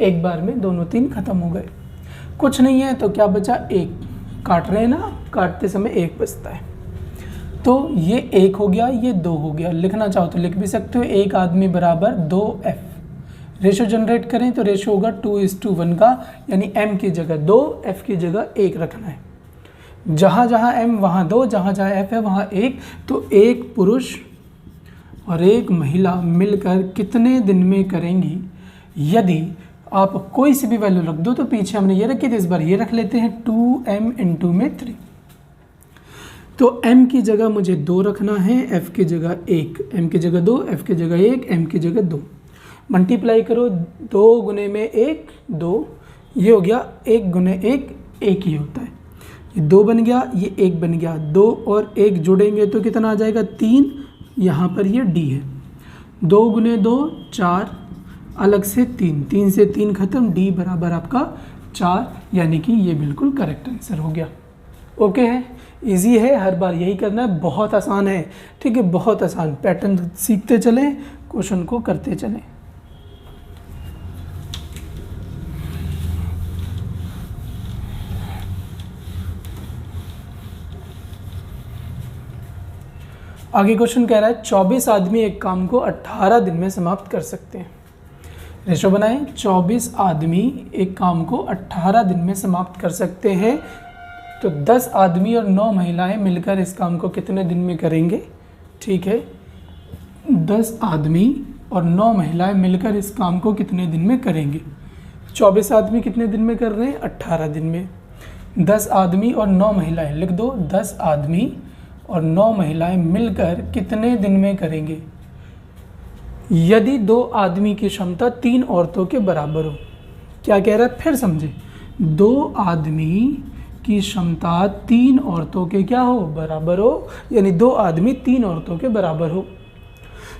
1 बार में, दोनों 3 ख़त्म हो गए। कुछ नहीं है तो क्या बचा, 1। काट रहे हैं ना, काटते समय 1 बचता है। तो ये 1 हो गया, ये 2 हो गया। लिखना चाहो तो लिख भी सकते हो, 1 आदमी बराबर 2F। रेशो जनरेट करें तो रेशो होगा 2:1 का, यानी M की जगह 2, F की जगह 1 रखना है। जहाँ जहाँ M वहाँ 2, जहाँ जहाँ F है वहाँ 1। तो 1 पुरुष और 1 महिला मिलकर कितने दिन में करेंगी? यदि आप कोई सी भी वैल्यू रख दो, तो पीछे हमने ये रखी थी, इस बार ये रख लेते हैं 2M × में 3। तो M की जगह मुझे 2 रखना है, F की जगह 1, M की जगह 2, F की जगह 1, M की जगह 2। मल्टीप्लाई करो, 2 गुने में 1 2, ये हो गया 1 गुने 1 1 ही होता है। ये 2 बन गया, ये 1 बन गया। 2 और 1 जुड़ेंगे तो कितना आ जाएगा, 3। यहाँ पर ये D है। 2 गुने 2 4, अलग से 3, 3 से 3 खत्म, D बराबर आपका 4, यानी कि ये बिल्कुल करेक्ट आंसर हो गया। ओके है, इजी है, हर बार यही करना है, बहुत आसान है। ठीक है, बहुत आसान। पैटर्न सीखते चलें, क्वेश्चन को करते चलें। आगे क्वेश्चन कह रहा है 24 आदमी एक काम को 18 दिन में समाप्त कर सकते हैं। रेशो बनाएं, 24 आदमी एक काम को 18 दिन में समाप्त कर सकते हैं। तो 10 आदमी और 9 महिलाएं मिलकर इस काम को कितने दिन में करेंगे? ठीक है, 10 आदमी और 9 महिलाएं मिलकर इस काम को कितने दिन में करेंगे? 24 आदमी कितने दिन में कर रहे हैं? 18 दिन में। 10 आदमी और 9 महिलाएं, लिख दो, 10 आदमी और 9 महिलाएं मिलकर कितने दिन में करेंगे? यदि 2 आदमी की क्षमता 3 औरतों के बराबर हो। क्या कह रहा है, फिर समझे। 2 आदमी की क्षमता 3 औरतों के क्या हो, बराबर हो, यानी 2 आदमी 3 औरतों के बराबर हो।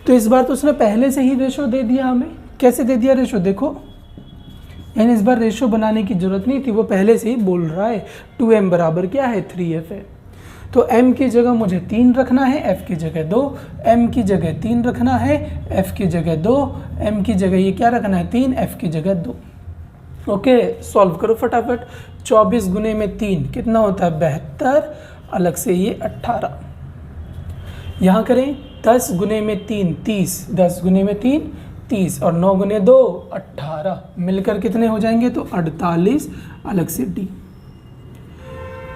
तो इस बार तो उसने पहले से ही रेशो दे दिया हमें। कैसे दे दिया रेशो, देखो, यानी इस बार रेशो बनाने की जरूरत नहीं थी, वो पहले से ही बोल रहा है 2M बराबर क्या है, 3F है। तो M की जगह मुझे 3 रखना है, F की जगह 2, M की जगह 3 रखना है, F की जगह 2, M की जगह ये क्या रखना है, 3, F की जगह 2। ओके, सॉल्व करो फटाफट। 24 गुने में 3 कितना होता है, 72, अलग से ये 18। यहाँ करें, 10 गुने में 3 30, 10 गुने में 3 30, और 9 गुने 2 18, मिलकर कितने हो जाएंगे, तो 48, अलग से D।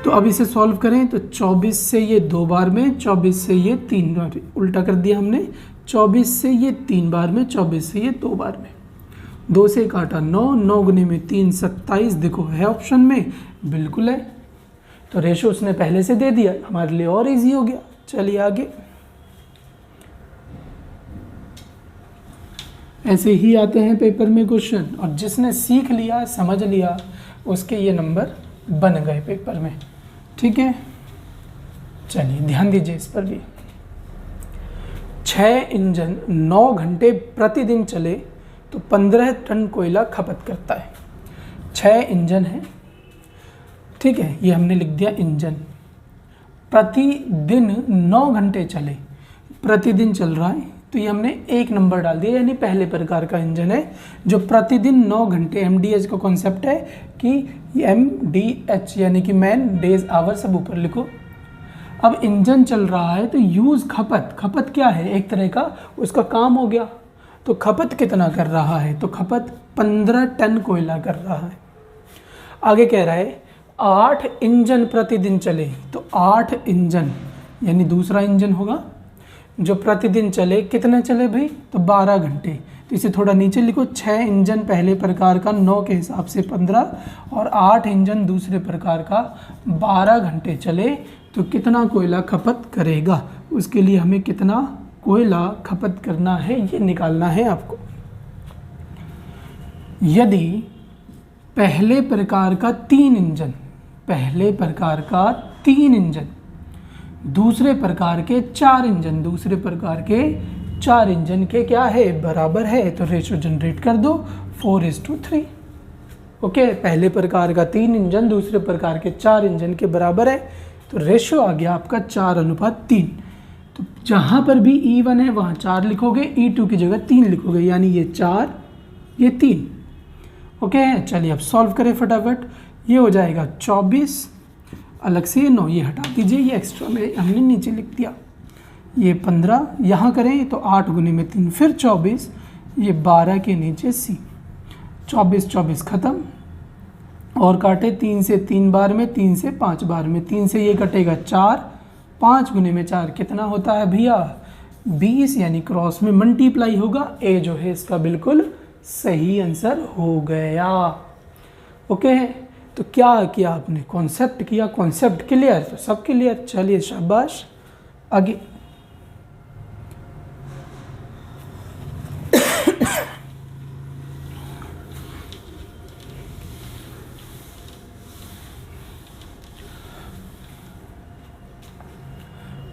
तो अब इसे सॉल्व करें तो 24 से ये 2 बार में, 24 से ये 3 बार, उल्टा कर दिया हमने। 24 से ये 3 बार में, 24 से ये 2 बार में। 2 से काटा 9, 9 गुने में 3 27, देखो है ऑप्शन में, बिल्कुल है। तो रेशो उसने पहले से दे दिया, हमारे लिए और इजी हो गया। चलिए आगे। ऐसे ही आते हैं पेपर में क्वेश्चन, और जिसने सीख लिया, समझ लिया, उसके ये नंबर बन गए पेपर में। ठीक है, चलिए ध्यान दीजिए इस पर भी। 6 इंजन 9 घंटे प्रतिदिन चले तो 15 टन कोयला खपत करता है। 6 इंजन है, ठीक है, ये हमने लिख दिया इंजन। प्रतिदिन 9 घंटे चले, प्रतिदिन चल रहा है, तो ये हमने 1 नंबर डाल दिया, यानी पहले प्रकार का इंजन है जो प्रतिदिन 9 घंटे, MDH का कॉन्सेप्ट है कि MDH यानी कि मैन डेज आवर, सब ऊपर लिखो। अब इंजन चल रहा है तो यूज़ खपत, खपत क्या है, एक तरह का उसका काम हो गया। तो खपत कितना कर रहा है, तो खपत 15 टन कोयला कर रहा है। आगे कह रहा है 8 इंजन प्रतिदिन चले, तो 8 इंजन यानी दूसरा इंजन होगा जो प्रतिदिन चले, कितने चले भाई, तो 12 घंटे, तो इसे थोड़ा नीचे लिखो। 6 इंजन पहले प्रकार का 9 के हिसाब से 15 और 8 इंजन दूसरे प्रकार का 12 घंटे चले तो कितना कोयला खपत करेगा। उसके लिए हमें कितना कोयला खपत करना है ये निकालना है आपको। यदि पहले प्रकार का 3 इंजन, पहले प्रकार का 3 इंजन, दूसरे प्रकार के 4 इंजन, दूसरे प्रकार के 4 इंजन के क्या है बराबर है, तो रेशो जनरेट कर दो 4:3। ओके, पहले प्रकार का 3 इंजन दूसरे प्रकार के 4 इंजन के बराबर है, तो रेशो आ गया आपका 4:3। तो जहाँ पर भी E1 है वहाँ 4 लिखोगे, E2 की जगह 3 लिखोगे, यानी ये 4 ये 3। ओके, चलिए अब सॉल्व करें फटाफट। ये हो जाएगा 24, अलग से 9 ये हटा दीजिए, ये एक्स्ट्रा में हमने नीचे लिख दिया। ये 15 यहाँ करें तो 8 गुने में 3 फिर 24, ये 12 के नीचे C, 24 ख़त्म और काटे 3 से 3 बार में, 3 से 5 बार में, 3 से ये कटेगा 4, 5 गुने में 4 कितना होता है भैया 20, यानी क्रॉस में मल्टीप्लाई होगा। ए जो है इसका बिल्कुल सही आंसर हो गया। ओके, तो क्या किया आपने, कॉन्सेप्ट किया, कॉन्सेप्ट क्लियर, तो सब क्लियर। चलिए शाबाश, आगे।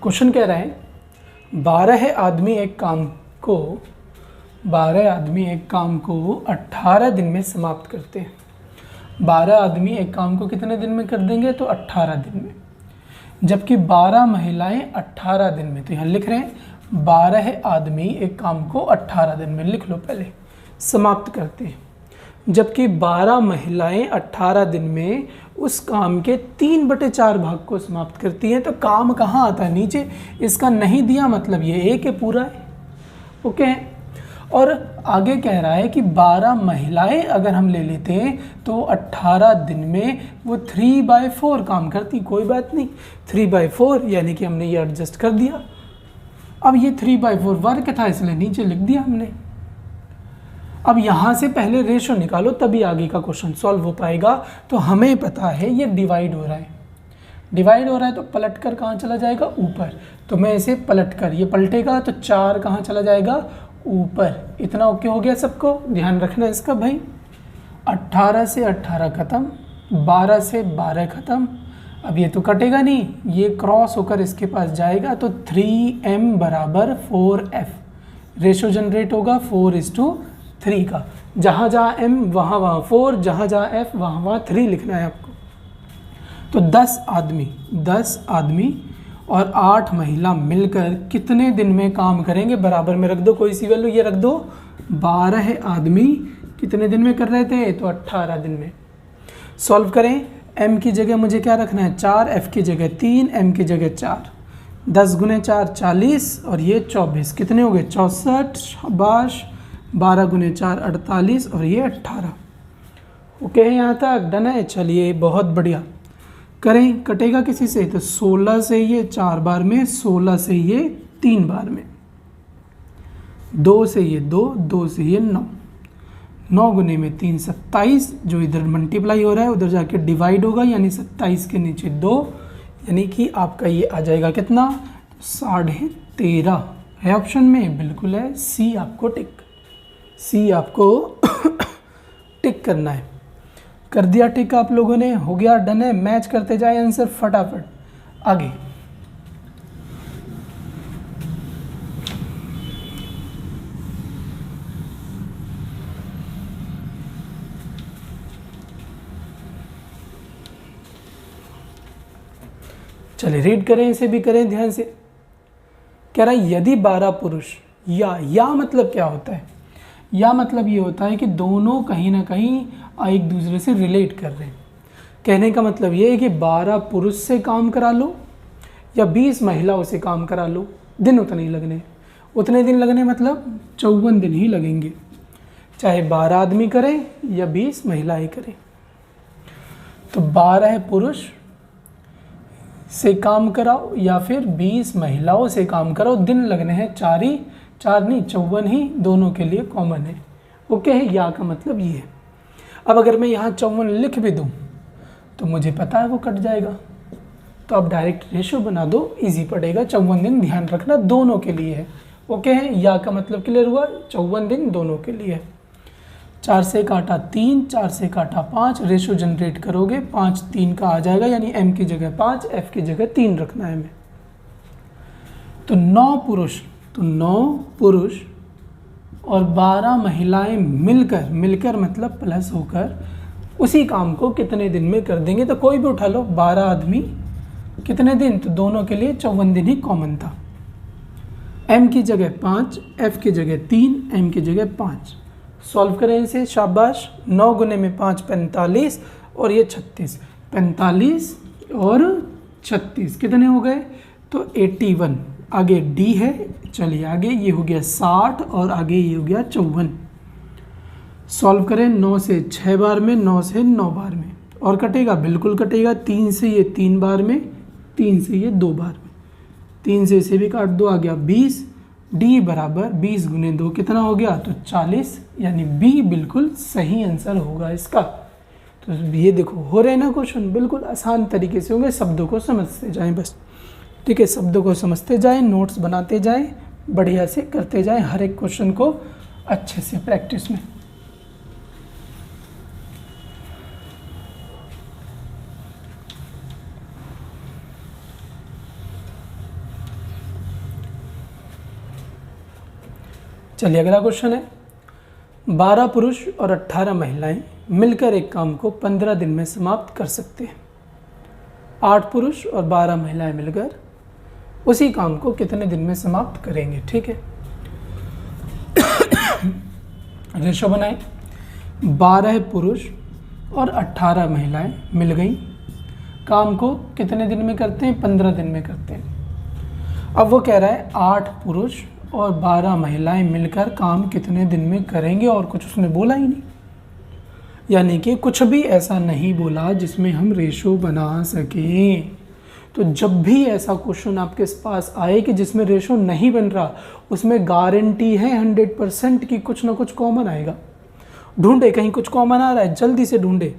क्वेश्चन कह रहा है 12 आदमी एक काम को 18 दिन में समाप्त करते हैं। 12 आदमी एक काम को कितने दिन में कर देंगे, तो 18 दिन में, जबकि 12 महिलाएं 18 दिन में। तो यहाँ लिख रहे हैं 12 आदमी एक काम को 18 दिन में, लिख लो पहले, समाप्त करते हैं, जबकि 12 महिलाएं 18 दिन में उस काम के 3/4 भाग को समाप्त करती हैं। तो काम कहाँ आता है, नीचे, इसका नहीं दिया मतलब ये एक है पूरा है। ओके, और आगे कह रहा है कि 12 महिलाएं अगर हम ले लेते हैं तो 18 दिन में वो 3/4 काम करती। कोई बात नहीं, 3/4 यानी कि हमने ये एडजस्ट कर दिया। अब ये 3/4 वर्क था इसलिए नीचे लिख दिया हमने। अब यहाँ से पहले रेशो निकालो तभी आगे का क्वेश्चन सॉल्व हो पाएगा। तो हमें पता है ये डिवाइड हो रहा है, डिवाइड हो रहा है तो पलट कर कहाँ चला जाएगा, ऊपर। तो मैं इसे पलट कर, ये पलटेगा तो 4 कहाँ चला जाएगा, ऊपर। इतना ओके हो गया सबको, ध्यान रखना इसका भाई। 18 से 18 ख़त्म, 12 से 12 ख़त्म। अब ये तो कटेगा नहीं, ये क्रॉस होकर इसके पास जाएगा तो 3m बराबर 4f रेशो जनरेट होगा 4:3 का। जहाँ जहाँ m वहाँ वहाँ 4, जहाँ जहाँ f वहाँ वहाँ 3 लिखना है आपको। तो 10 आदमी और 8 महिला मिलकर कितने दिन में काम करेंगे, बराबर में रख दो कोई सी वैल्यू, ये रख दो 12 आदमी कितने दिन में कर रहे थे, तो 18 दिन में। सॉल्व करें, m की जगह मुझे क्या रखना है 4, f की जगह 3, m की जगह 4, 10 गुने 4 40 और ये 24, कितने हो गए 64, शाबाश। 12 गुने 4 48 और ये 18। ओके है, यहाँ तक डन है। चलिए बहुत बढ़िया, करें, कटेगा किसी से, तो 16 से ये 4 बार में, 16 से ये 3 बार में, 2 से ये 2, 2 से ये 9, 9 गुने में 3 27, जो इधर मल्टीप्लाई हो रहा है उधर जाके डिवाइड होगा, यानी 27 के नीचे 2, यानी कि आपका ये आ जाएगा कितना, 13.5 है ऑप्शन में, बिल्कुल है। सी आपको टिक, सी आपको टिक करना है। कर दिया टिक आप लोगों ने, हो गया, डन है। मैच करते जाए आंसर फटाफट, आगे। चलिए रीड करें, इसे भी करें ध्यान से। कह रहा है यदि 12 पुरुष, या मतलब क्या होता है, या मतलब ये होता है कि दोनों कहीं ना कहीं एक दूसरे से रिलेट कर रहे हैं। कहने का मतलब ये है कि 12 पुरुष से काम करा लो या 20 महिलाओं से काम करा लो, दिन उतने ही लगने, उतने दिन लगने मतलब 54 दिन ही लगेंगे, चाहे 12 आदमी करें या 20 महिलाएं करें। तो 12 पुरुष से काम कराओ या फिर 20 महिलाओं से काम कराओ, दिन लगने हैं 4 ही 4 नहीं 54 ही दोनों के लिए कॉमन है। ओके है, या का मतलब ये है। अब अगर मैं यहाँ 54 लिख भी दूँ तो मुझे पता है वो कट जाएगा, तो आप डायरेक्ट रेशो बना दो, इजी पड़ेगा। 54 दिन ध्यान रखना दोनों के लिए है। ओके है, या का मतलब क्लियर हुआ, 54 दिन दोनों के लिए है। 4 से काटा 3, 4 से काटा 5, रेशो जनरेट करोगे 5 3 का आ जाएगा, यानी m की जगह 5, f की जगह 3 रखना है हमें। तो 9 पुरुष और 12 महिलाएं मिलकर मतलब प्लस होकर उसी काम को कितने दिन में कर देंगे। तो कोई भी उठा लो, 12 आदमी कितने दिन, तो दोनों के लिए 54 दिन ही कॉमन था। m की जगह 5, f की जगह 3, m की जगह 5। सॉल्व करें इसे, शाबाश। 9 गुने में 5 45 और ये 36, 45 और 36 कितने हो गए, तो 81। आगे d है, चलिए आगे ये हो गया 60 और आगे ये हो गया 54। सॉल्व करें, 9 से 6 बार में, 9 से 9 बार में, और कटेगा, बिल्कुल कटेगा। 3 से ये 3 बार में, 3 से ये 2 बार में, 3 से इसे भी काट दो, आ गया 20। d बराबर 20 गुने 2 कितना हो गया, तो 40, यानी b बिल्कुल सही आंसर होगा इसका। तो ये देखो हो रहे ना क्वेश्चन, बिल्कुल आसान तरीके से होंगे, शब्दों को समझते जाएं बस। ठीक है, शब्दों को समझते जाएं, नोट्स बनाते जाएं, बढ़िया से करते जाएं हर एक क्वेश्चन को अच्छे से प्रैक्टिस में। चलिए अगला क्वेश्चन है, 12 पुरुष और 18 महिलाएं मिलकर एक काम को 15 दिन में समाप्त कर सकते हैं। 8 पुरुष और 12 महिलाएं मिलकर उसी काम को कितने दिन में समाप्त करेंगे। ठीक है, रेशो बनाएं, 12 पुरुष और 18 महिलाएं मिल गई, काम को कितने दिन में करते हैं, 15 दिन में करते हैं। अब वो कह रहा है 8 पुरुष और 12 महिलाएं मिलकर काम कितने दिन में करेंगे, और कुछ उसने बोला ही नहीं, यानी कि कुछ भी ऐसा नहीं बोला जिसमें हम रेशो बना सकें। तो जब भी ऐसा क्वेश्चन आपके पास आए कि जिसमें रेशो नहीं बन रहा, उसमें गारंटी है 100% कि कुछ ना कुछ कॉमन आएगा। ढूंढे कहीं कुछ कॉमन आ रहा है, जल्दी से ढूंढे,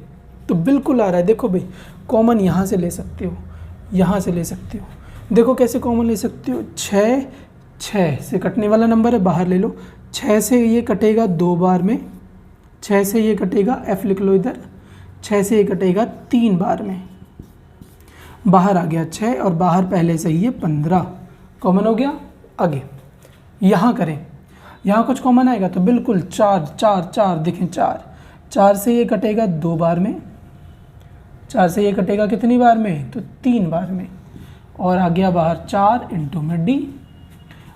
तो बिल्कुल आ रहा है। देखो भाई, कॉमन यहाँ से ले सकते हो, यहाँ से ले सकते हो। देखो कैसे कॉमन ले सकते हो, 6 से कटने वाला नंबर है, बाहर ले लो। 6 से ये कटेगा 2 बार में, 6 से ये कटेगा, f लिख लो इधर, 6 से ये कटेगा 3 बार में, बाहर आ गया 6 और बाहर पहले से ही ये 15 कॉमन हो गया। आगे यहाँ करें, यहाँ कुछ कॉमन आएगा तो बिल्कुल 4 देखें, 4 से ये कटेगा 2 बार में, 4 से ये कटेगा कितनी बार में, तो 3 बार में, और आ गया बाहर 4 इंटू में d।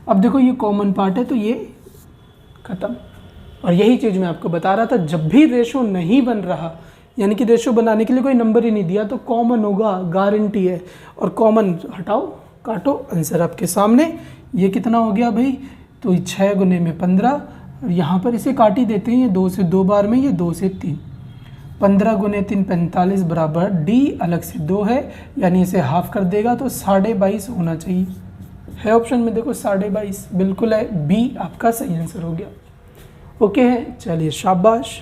अब देखो ये कॉमन पार्ट है तो ये खत्म। और यही चीज़ मैं आपको बता रहा था, जब भी रेशो नहीं बन रहा, यानी कि रेशो बनाने के लिए कोई नंबर ही नहीं दिया, तो कॉमन होगा, गारंटी है। और कॉमन हटाओ, काटो, आंसर आपके सामने। ये कितना हो गया भाई, तो 6 गुने में 15, और यहाँ पर इसे काट ही देते हैं, ये 2 से 2 बार में, ये 2 से 3, 15 गुने 3 45 बराबर d अलग से 2 है, यानी इसे हाफ कर देगा तो 22.5 होना चाहिए। है ऑप्शन में, देखो 22.5 बिल्कुल है, बी आपका सही आंसर हो गया। ओके है, चलिए शाबाश।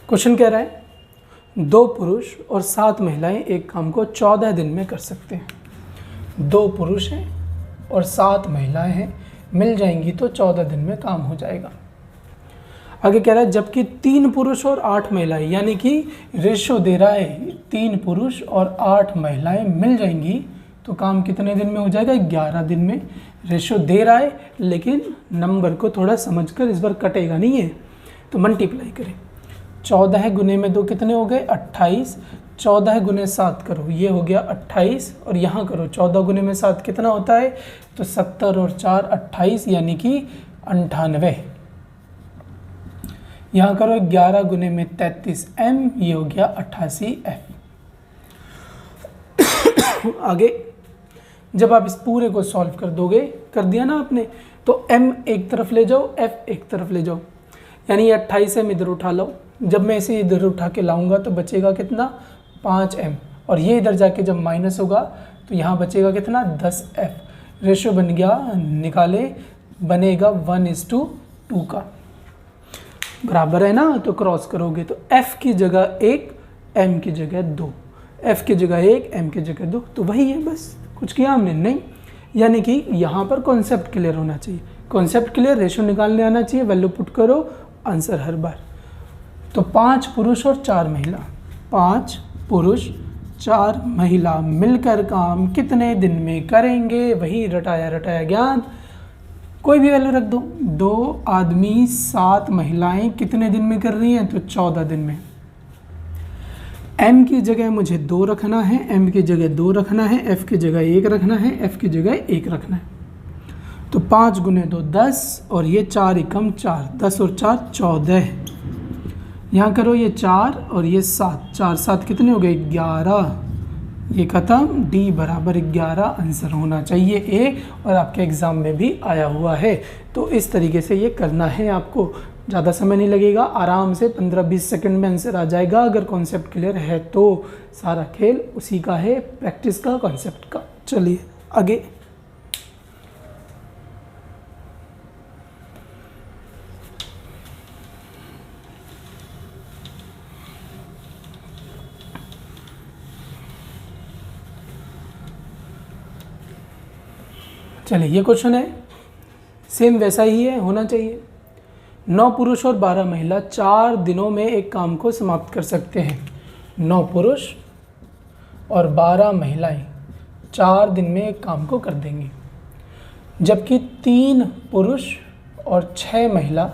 क्वेश्चन कह रहा है 2 पुरुष और 7 महिलाएं एक काम को 14 दिन में कर सकते हैं। 2 पुरुष हैं और 7 महिलाएं हैं, मिल जाएंगी तो 14 दिन में काम हो जाएगा। आगे कह रहा है जबकि 3 पुरुष और 8 महिलाएं, यानी कि रेशो दे रहा है 3 पुरुष और 8 महिलाएं मिल जाएंगी तो काम कितने दिन में हो जाएगा, 11 दिन में। रेशो दे रहा है लेकिन नंबर को थोड़ा समझकर, इस बार कटेगा नहीं है तो मल्टीप्लाई करें। 14 गुने में 2 कितने हो गए, 28। 14 गुने 7 करो, ये हो गया 28, और यहाँ करो 14 गुने में 7 कितना होता है, तो 70 और 4 28, यानी कि 98। यहाँ करो 11 गुने में 33 m, ये हो गया 88 f। आगे जब आप इस पूरे को सॉल्व कर दोगे, कर दिया ना आपने, तो m एक तरफ ले जाओ, f एक तरफ ले जाओ, यानी 28 m इधर उठा लो। जब मैं इसे इधर उठा के लाऊंगा तो बचेगा कितना 5m, और ये इधर जाके जब माइनस होगा तो यहाँ बचेगा कितना 10f। रेशो बन गया, निकाले, बनेगा 1:2 का, बराबर है ना। तो क्रॉस करोगे तो f की जगह 1, m की जगह 2, f की जगह 1, m की जगह 2, तो वही है, बस कुछ किया हमने नहीं। यानी कि यहाँ पर कॉन्सेप्ट क्लियर होना चाहिए, कॉन्सेप्ट क्लियर, रेशो निकालने आना चाहिए, वैल्यू पुट करो, आंसर हर बार। तो 5 पुरुष और 4 महिला, 5 पुरुष 4 महिला मिलकर काम कितने दिन में करेंगे, वही रटाया रटाया ज्ञान, कोई भी वैल्यू रख दो। 2 आदमी 7 महिलाएं कितने दिन में कर रही हैं, तो 14 दिन में। m की जगह मुझे 2 रखना है, m की जगह 2 रखना है, f की जगह 1 रखना है, f की जगह 1 रखना है। तो 5 गुने 2 10, और ये 4 एकम 4, 10 और 4 14। यहाँ करो ये 4 और ये 7, 4 7 कितने हो गए 11, ये खत्म, d बराबर 11 आंसर होना चाहिए ए, और आपके एग्ज़ाम में भी आया हुआ है। तो इस तरीके से ये करना है आपको, ज़्यादा समय नहीं लगेगा, आराम से 15-20 सेकंड में आंसर आ जाएगा अगर कॉन्सेप्ट क्लियर है तो। सारा खेल उसी का है, प्रैक्टिस का, कॉन्सेप्ट का। चलिए आगे। चलिए ये क्वेश्चन है, सेम वैसा ही है, होना चाहिए। 9 पुरुष और 12 महिला 4 दिनों में एक काम को समाप्त कर सकते हैं। 9 पुरुष और 12 महिलाएं 4 दिन में एक काम को कर देंगी, जबकि 3 पुरुष और 6 महिला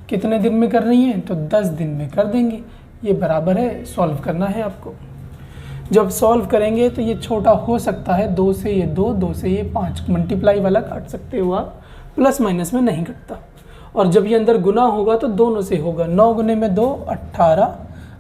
कितने दिन में कर रही हैं, तो 10 दिन में कर देंगी। ये बराबर है, सॉल्व करना है आपको। जब सॉल्व करेंगे तो ये छोटा हो सकता है, 2 से ये 2, 2 से ये 5, मल्टीप्लाई वाला काट सकते हो आप, प्लस माइनस में नहीं कटता। और जब ये अंदर गुना होगा तो दोनों से होगा, 9 गुने में 2 18,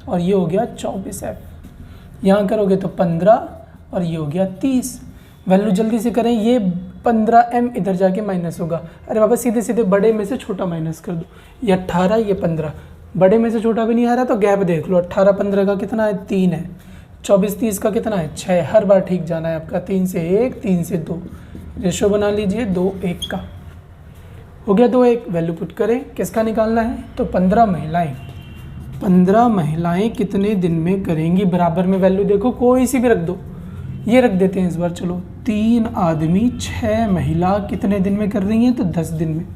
और ये हो गया 24f। यहाँ करोगे तो 15, और ये हो गया 30। वैल्यू जल्दी से करें, ये 15m इधर जाके माइनस होगा। अरे बाबा सीधे सीधे बड़े में से छोटा माइनस कर दो, ये 18, ये 15, बड़े में से छोटा भी नहीं आ रहा तो गैप देख लो। 18 15 का कितना है 3 है, 24 30 का कितना है 6। हर बार ठीक जाना है आपका, 3 से 1, 3 से 2, रेशो बना लीजिए 2 1 का, हो गया 2 1। वैल्यू पुट करें, किसका निकालना है, तो 15 महिलाएं कितने दिन में करेंगी, बराबर में वैल्यू देखो कोई सी भी रख दो, ये रख देते हैं इस बार। चलो 3 आदमी 6 महिला कितने दिन में कर रही हैं, तो 10 दिन में।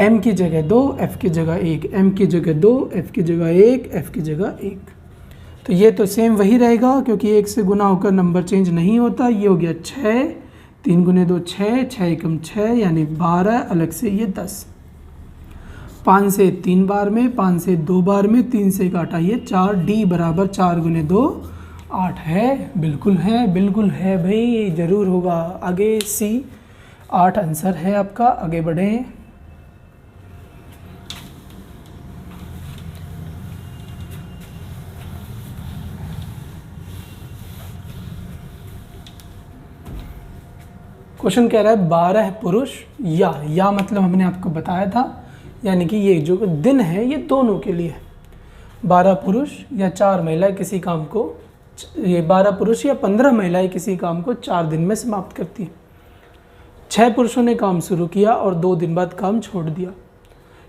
m की जगह 2, f की जगह 1, m की जगह 2, f की जगह 1, f की जगह 1। तो ये तो सेम वही रहेगा, क्योंकि 1 से गुना होकर नंबर चेंज नहीं होता। ये हो गया 6, 3 गुने 2 6, 6 एकम 6 यानी 12, अलग से ये 10। 5 से 3 बार में, 5 से 2 बार में, 3 से काटा ये 4, d बराबर 4 गुने 2 8 है, बिल्कुल है भाई, ज़रूर होगा। आगे C 8 आंसर है आपका, आगे बढ़ें। क्वेश्चन कह रहा है 12 पुरुष या मतलब हमने आपको बताया था, यानी कि ये जो दिन है ये दोनों के लिए है। 12 पुरुष या 4 महिलाएं किसी काम को, ये 12 पुरुष या 15 महिलाएं किसी काम को 4 दिन में समाप्त करती हैं। 6 पुरुषों ने काम शुरू किया और 2 दिन बाद काम छोड़ दिया,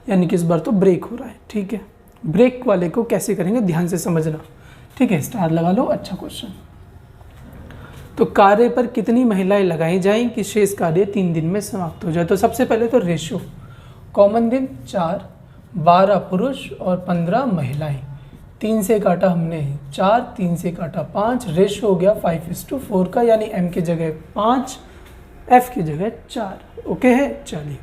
यानी कि इस बार तो ब्रेक हो रहा है। ठीक है, ब्रेक वाले को कैसे करेंगे ध्यान से समझना। ठीक है, स्टार लगा लो, अच्छा क्वेश्चन। तो कार्य पर कितनी महिलाएं लगाई जाएं कि शेष कार्य 3 दिन में समाप्त हो जाए। तो सबसे पहले तो रेशियो, कॉमन दिन 4, 12 पुरुष और 15 महिलाएं। 3 से काटा हमने 4, 3 से काटा 5, रेशियो हो गया 5:4 का, यानी m की जगह 5, f की जगह 4। ओके है, चलिए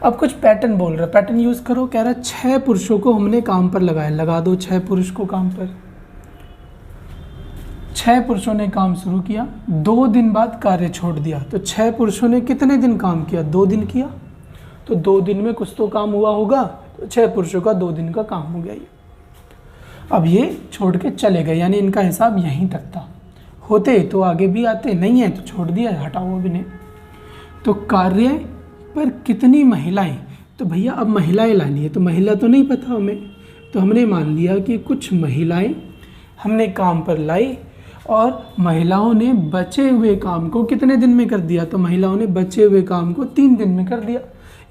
अब कुछ पैटर्न बोल रहा है, पैटर्न यूज़ करो। कह रहा है 6 पुरुषों को हमने काम पर लगाया, लगा दो 6 पुरुष को काम पर। 6 पुरुषों ने काम शुरू किया, 2 दिन बाद कार्य छोड़ दिया। तो 6 पुरुषों ने कितने दिन काम किया, 2 दिन किया, तो 2 दिन में कुछ तो काम हुआ होगा, तो 6 पुरुषों का 2 दिन का काम हो गया ये। अब ये छोड़ के चले गए, यानी इनका हिसाब यहीं तक था। होते तो आगे भी आते, नहीं है तो छोड़ दिया, हटाओ अभी नहीं। तो कार्य पर कितनी महिलाएं, तो भैया अब महिलाएं लानी है, तो महिला तो नहीं पता हमें, तो हमने मान लिया कि कुछ महिलाएं हमने काम पर लाई और महिलाओं ने बचे हुए काम को कितने दिन में कर दिया, तो महिलाओं ने बचे हुए काम को 3 दिन में कर दिया।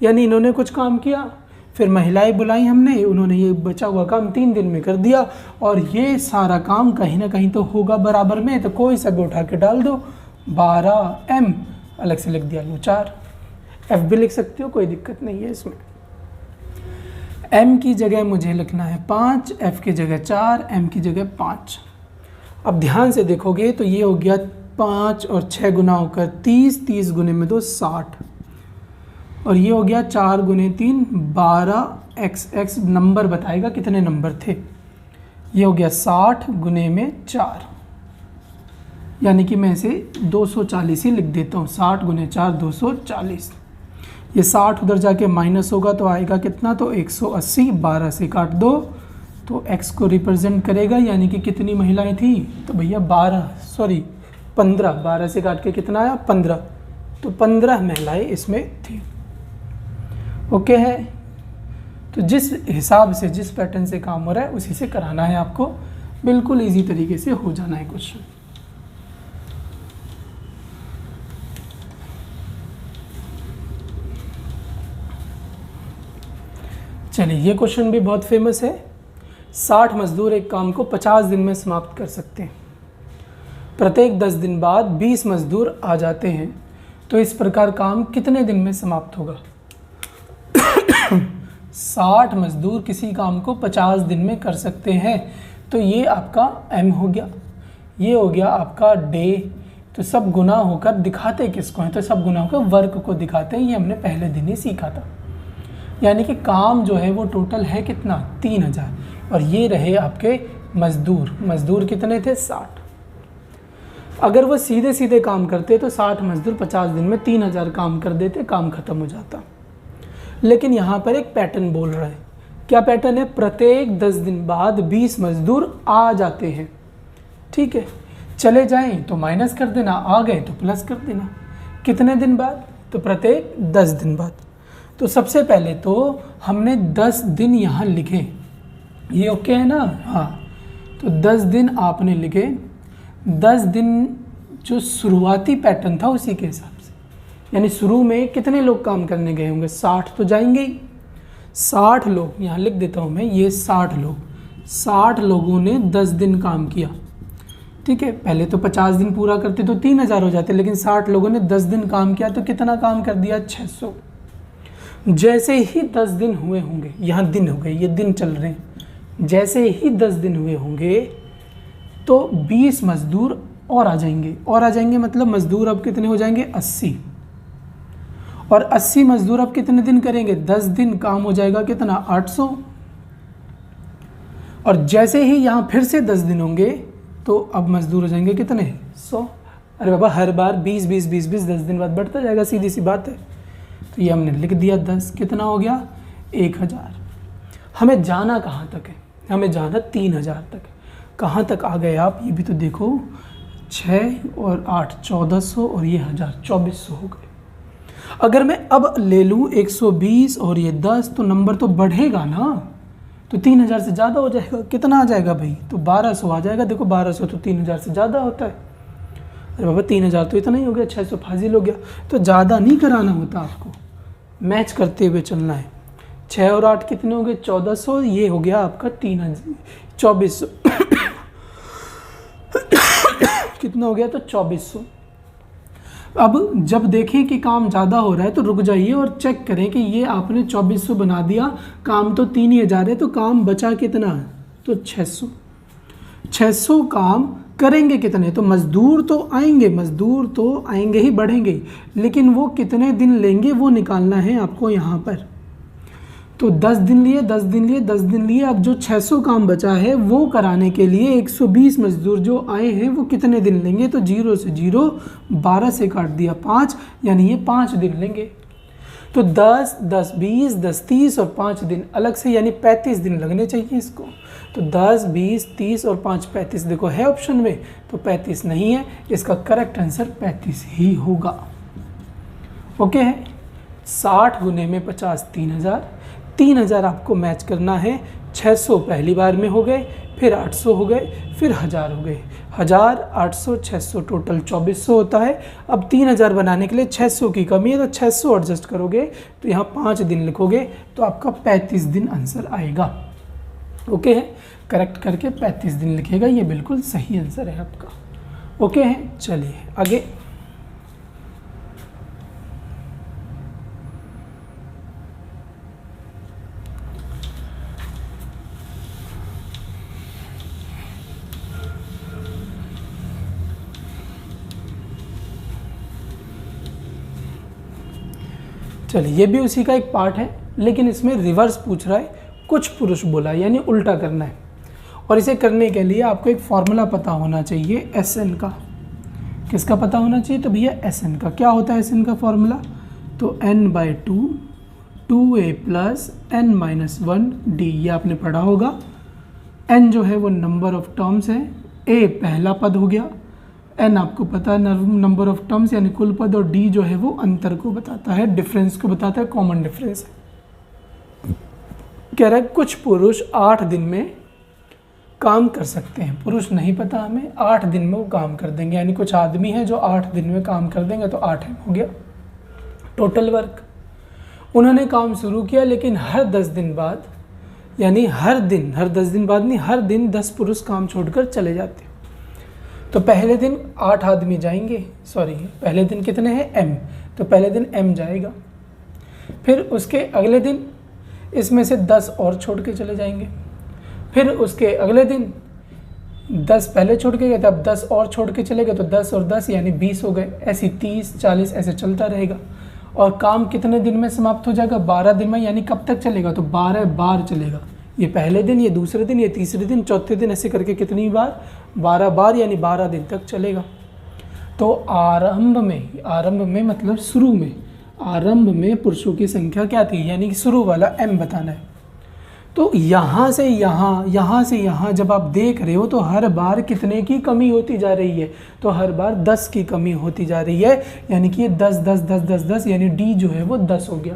यानी इन्होंने कुछ काम किया, फिर महिलाएं बुलाई हमने, उन्होंने ये बचा हुआ काम 3 दिन में कर दिया, और ये सारा काम कहीं ना कहीं तो होगा बराबर में, तो कोई सब उठा के डाल दो। 12m अलग से लिख दिया लो 4, f भी लिख सकते हो, कोई दिक्कत नहीं है इसमें। m की जगह मुझे लिखना है 5, f की जगह 4, m की जगह 5। अब ध्यान से देखोगे तो ये हो गया 5 और 6 गुना होकर 30, 30 गुने में 2 60, और ये हो गया 4 गुने 3 12, x नंबर बताएगा कितने नंबर थे। ये हो गया 60 गुने में 4, यानी कि मैं इसे 240 ही लिख देता हूँ। 60 गुने 4 240। ये 60 उधर जाके माइनस होगा तो आएगा कितना, तो 180। 12 से काट दो तो x को रिप्रेजेंट करेगा, यानी कि कितनी महिलाएं थी, तो भैया 15। 12 से काट के कितना आया 15, तो 15 महिलाएं इसमें थी। ओके है, तो जिस हिसाब से जिस पैटर्न से काम हो रहा है उसी से कराना है आपको, बिल्कुल इजी तरीके से हो जाना है क्वेश्चन। चलिए, ये क्वेश्चन भी बहुत फेमस है। 60 मजदूर एक काम को 50 दिन में समाप्त कर सकते हैं। प्रत्येक 10 दिन बाद 20 मजदूर आ जाते हैं, तो इस प्रकार काम कितने दिन में समाप्त होगा। 60 मजदूर किसी काम को 50 दिन में कर सकते हैं, तो ये आपका m हो गया, ये हो गया आपका डे। तो सब गुना होकर दिखाते किसको हैं, तो सब गुना होकर वर्क को दिखाते हैं। ये हमने पहले दिन ही सीखा था। यानी कि काम जो है वो टोटल है कितना 3000, और ये रहे आपके मजदूर कितने थे 60। अगर वो सीधे सीधे काम करते तो 60 मजदूर 50 दिन में 3000 काम कर देते, काम खत्म हो जाता। लेकिन यहाँ पर एक पैटर्न बोल रहा है। क्या पैटर्न है, प्रत्येक 10 दिन बाद 20 मजदूर आ जाते हैं। ठीक है, चले जाएं तो माइनस कर देना, आ गए तो प्लस कर देना। कितने दिन बाद, तो प्रत्येक 10 दिन बाद। तो सबसे पहले तो हमने 10 दिन यहाँ लिखे, ये ओके है ना, हाँ। तो 10 दिन आपने लिखे, 10 दिन जो शुरुआती पैटर्न था उसी के हिसाब से, यानी शुरू में कितने लोग काम करने गए होंगे, 60 तो जाएंगे ही। 60 लोग यहाँ लिख देता हूँ मैं, ये 60 लोगों ने 10 दिन काम किया। ठीक है, पहले तो 50 दिन पूरा करते तो 3000 हो जाते, लेकिन 60 लोगों ने 10 दिन काम किया तो कितना काम कर दिया 600। जैसे ही 10 दिन हुए होंगे, यहाँ दिन हो गए, ये दिन चल रहे हैं, जैसे ही 10 दिन हुए होंगे तो 20 मजदूर और आ जाएंगे मतलब मजदूर अब कितने हो जाएंगे 80, और 80 मजदूर अब कितने दिन करेंगे 10 दिन, काम हो जाएगा कितना 800। और जैसे ही यहाँ फिर से 10 दिन होंगे तो अब मजदूर हो जाएंगे कितने 100। अरे बाबा, हर बार 20 10 दिन बाद बढ़ता जाएगा, सीधी सी बात है। तो ये हमने लिख दिया 10, कितना हो गया 1000। हमें जाना कहाँ तक है, हमें जाना 3000 तक। कहाँ तक आ गए आप, ये भी तो देखो, 6 और 8 1400, और ये 1000 2400 हो गए। अगर मैं अब ले लूँ 120 और ये 10, तो नंबर तो बढ़ेगा ना, तो 3000 से ज़्यादा हो जाएगा। कितना आ जाएगा भाई, तो 1200 आ जाएगा। देखो 1200 तो 3000 से ज़्यादा होता है। अरे बाबा 3000 तो इतना ही हो गया, 600 फाजिल हो गया। तो ज़्यादा नहीं कराना होता, आपको मैच करते हुए चलना है। 6 और 8 कितने हो गए 1400, ये हो गया आपका 2400 कितना हो गया, तो 2400। अब जब देखें कि काम ज़्यादा हो रहा है तो रुक जाइए और चेक करें कि ये आपने 2400 बना दिया, काम तो 3000 है, तो काम बचा कितना, तो 600 काम करेंगे कितने, तो मजदूर तो आएंगे ही, बढ़ेंगे, लेकिन वो कितने दिन लेंगे वो निकालना है आपको यहाँ पर। तो 10 दिन लिए। अब जो 600 काम बचा है वो कराने के लिए 120 मजदूर जो आए हैं वो कितने दिन लेंगे, तो 0 से 0, 12 से काट दिया 5, यानी ये 5 दिन लेंगे। तो 10, 10, 20, 10, 30 और 5 दिन अलग से, यानी 35 दिन लगने चाहिए इसको। तो 10, 20, 30 और 5 35 देखो है ऑप्शन में, तो 35 नहीं है, इसका करेक्ट आंसर 35 ही होगा। ओके है। 60 गुने में 50 3000, 3000 आपको मैच करना है। 600 पहली बार में हो गए, फिर 800 हो गए, फिर 1000 हो गए। 1000, 800, 600 टोटल 2400 होता है। अब 3000 बनाने के लिए 600 की कमी है, तो 600 एडजस्ट करोगे तो यहाँ 5 दिन लिखोगे तो आपका 35 दिन आंसर आएगा। ओके है, करेक्ट करके 35 दिन लिखेगा, ये बिल्कुल सही आंसर है आपका। ओके है, चलिए आगे। चलिए, ये भी उसी का एक पार्ट है, लेकिन इसमें रिवर्स पूछ रहा है, कुछ पुरुष बोला यानी उल्टा करना है। और इसे करने के लिए आपको एक फॉर्मूला पता होना चाहिए SN का। किसका पता होना चाहिए? तो भैया SN का। क्या होता है SN का फॉर्मूला? तो n/2 2a + n-1d, ये आपने पढ़ा होगा। n जो है वो नंबर ऑफ टर्म्स है, a पहला पद हो गया, n आपको पता है नंबर ऑफ टर्म्स यानी कुल पद, और d जो है वो अंतर को बताता है, डिफरेंस को बताता है, कॉमन डिफरेंस है। कह रहा है कुछ पुरुष 8 दिन में काम कर सकते हैं। पुरुष नहीं पता हमें, 8 दिन में वो काम कर देंगे, यानी कुछ आदमी हैं जो 8 दिन में काम कर देंगे, तो 8 हो गया टोटल वर्क। उन्होंने काम शुरू किया, लेकिन हर 10 दिन बाद, यानी हर 10 दिन बाद नहीं, हर दिन 10 पुरुष काम छोड़कर चले जाते हैं। तो पहले दिन 8 आदमी जाएंगे, पहले दिन कितने हैं? m, तो पहले दिन m जाएगा। फिर उसके अगले दिन इसमें से 10 और छोड़ के चले जाएंगे। फिर उसके अगले दिन 10 पहले छोड़ के गए थे, अब 10 और छोड़ के चले गए, तो 10 और 10 यानी 20 हो गए। ऐसे 30, 40 ऐसे चलता रहेगा। और काम कितने दिन में समाप्त हो जाएगा? 12 दिन में। यानी कब तक चलेगा? तो 12 बार चलेगा। ये पहले दिन, ये दूसरे दिन, ये तीसरे दिन, चौथे दिन, ऐसे करके कितनी बार? 12 बार, यानी 12 दिन तक चलेगा। तो आरंभ में मतलब शुरू में, आरंभ में पुरुषों की संख्या क्या थी? यानी कि शुरू वाला m बताना है। तो यहाँ से यहाँ जब आप देख रहे हो तो हर बार कितने की कमी होती जा रही है? तो हर बार 10 की कमी होती जा रही है, यानी कि ये 10 10 10 10 10, यानी d जो है वो 10 हो गया।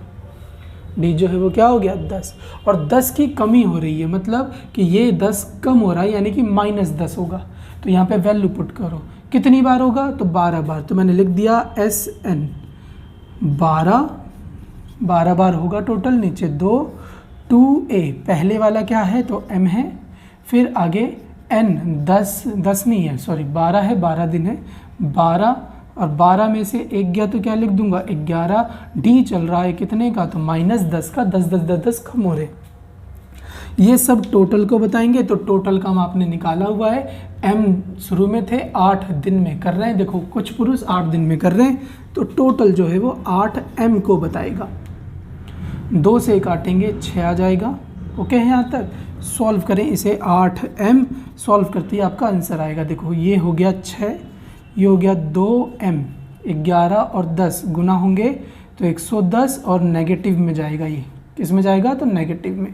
d जो है वो क्या हो गया? 10। और 10 की कमी हो रही है, मतलब कि ये 10 कम हो रहा है, यानी कि -10 होगा। तो यहाँ पे वैल्यू पुट करो, कितनी बार होगा? तो 12 बार। तो मैंने लिख दिया SN 12 बार होगा टोटल। नीचे 2a पहले वाला क्या है? तो m है। फिर आगे n 10 नहीं है, 12 है, 12 दिन है। 12 और 12 में से 1 गया तो क्या लिख दूंगा? 11। d चल रहा है कितने का? तो -10 का। 10 10 10 10 कम हो रहे। ये सब टोटल को बताएंगे। तो टोटल का हम आपने निकाला हुआ है। m शुरू में थे, 8 दिन में कर रहे हैं। देखो कुछ पुरुष 8 दिन में कर रहे हैं, तो टोटल जो है वो 8m को बताएगा। 2 से काटेंगे 6 आ जाएगा। ओके है, यहाँ तक सॉल्व करें इसे। 8m सॉल्व करते ही आपका आंसर आएगा। देखो ये हो गया 6, ये हो गया 2m, 11 और 10 गुना होंगे तो 110, और नेगेटिव में जाएगा। ये किस में जाएगा? तो नेगेटिव में।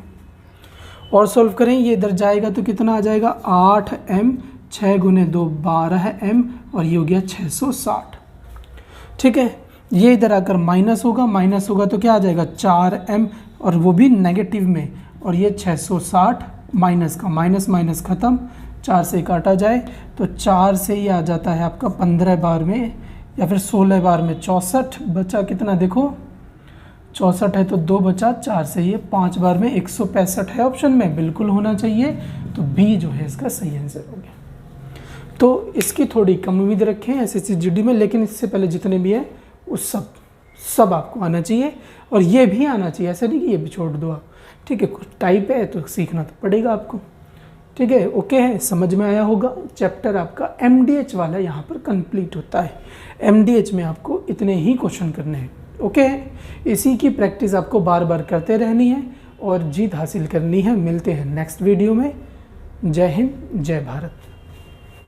और सॉल्व करें, ये इधर जाएगा तो कितना आ जाएगा? 8m, 6 गुने 2 12m, और ये हो गया 660। ठीक है, ये इधर आकर माइनस होगा तो क्या आ जाएगा? 4m, और वो भी नेगेटिव में। और ये 660 माइनस का माइनस ख़त्म, 4 से काटा जाए तो 4 से ये आ जाता है आपका 15 बार में, या फिर 16 बार में 64 बचा। कितना देखो, 64 है तो 2 बचा, 4 से ये 5 बार में 165 है ऑप्शन में, बिल्कुल होना चाहिए। तो बी जो है इसका सही आंसर हो गया। तो इसकी थोड़ी कम उम्मीद रखें SSC GD में, लेकिन इससे पहले जितने भी हैं उस सब आपको आना चाहिए, और ये भी आना चाहिए। ऐसा नहीं कि ये भी छोड़ दो आप। ठीक है, कुछ टाइप है तो सीखना तो पड़ेगा आपको। ठीक है, ओके है, समझ में आया होगा। चैप्टर आपका MDH वाला यहाँ पर कंप्लीट होता है। MDH में आपको इतने ही क्वेश्चन करने हैं। ओके है, इसी की प्रैक्टिस आपको बार बार करते रहनी है और जीत हासिल करनी है। मिलते हैं नेक्स्ट वीडियो में। जय हिंद, जय भारत।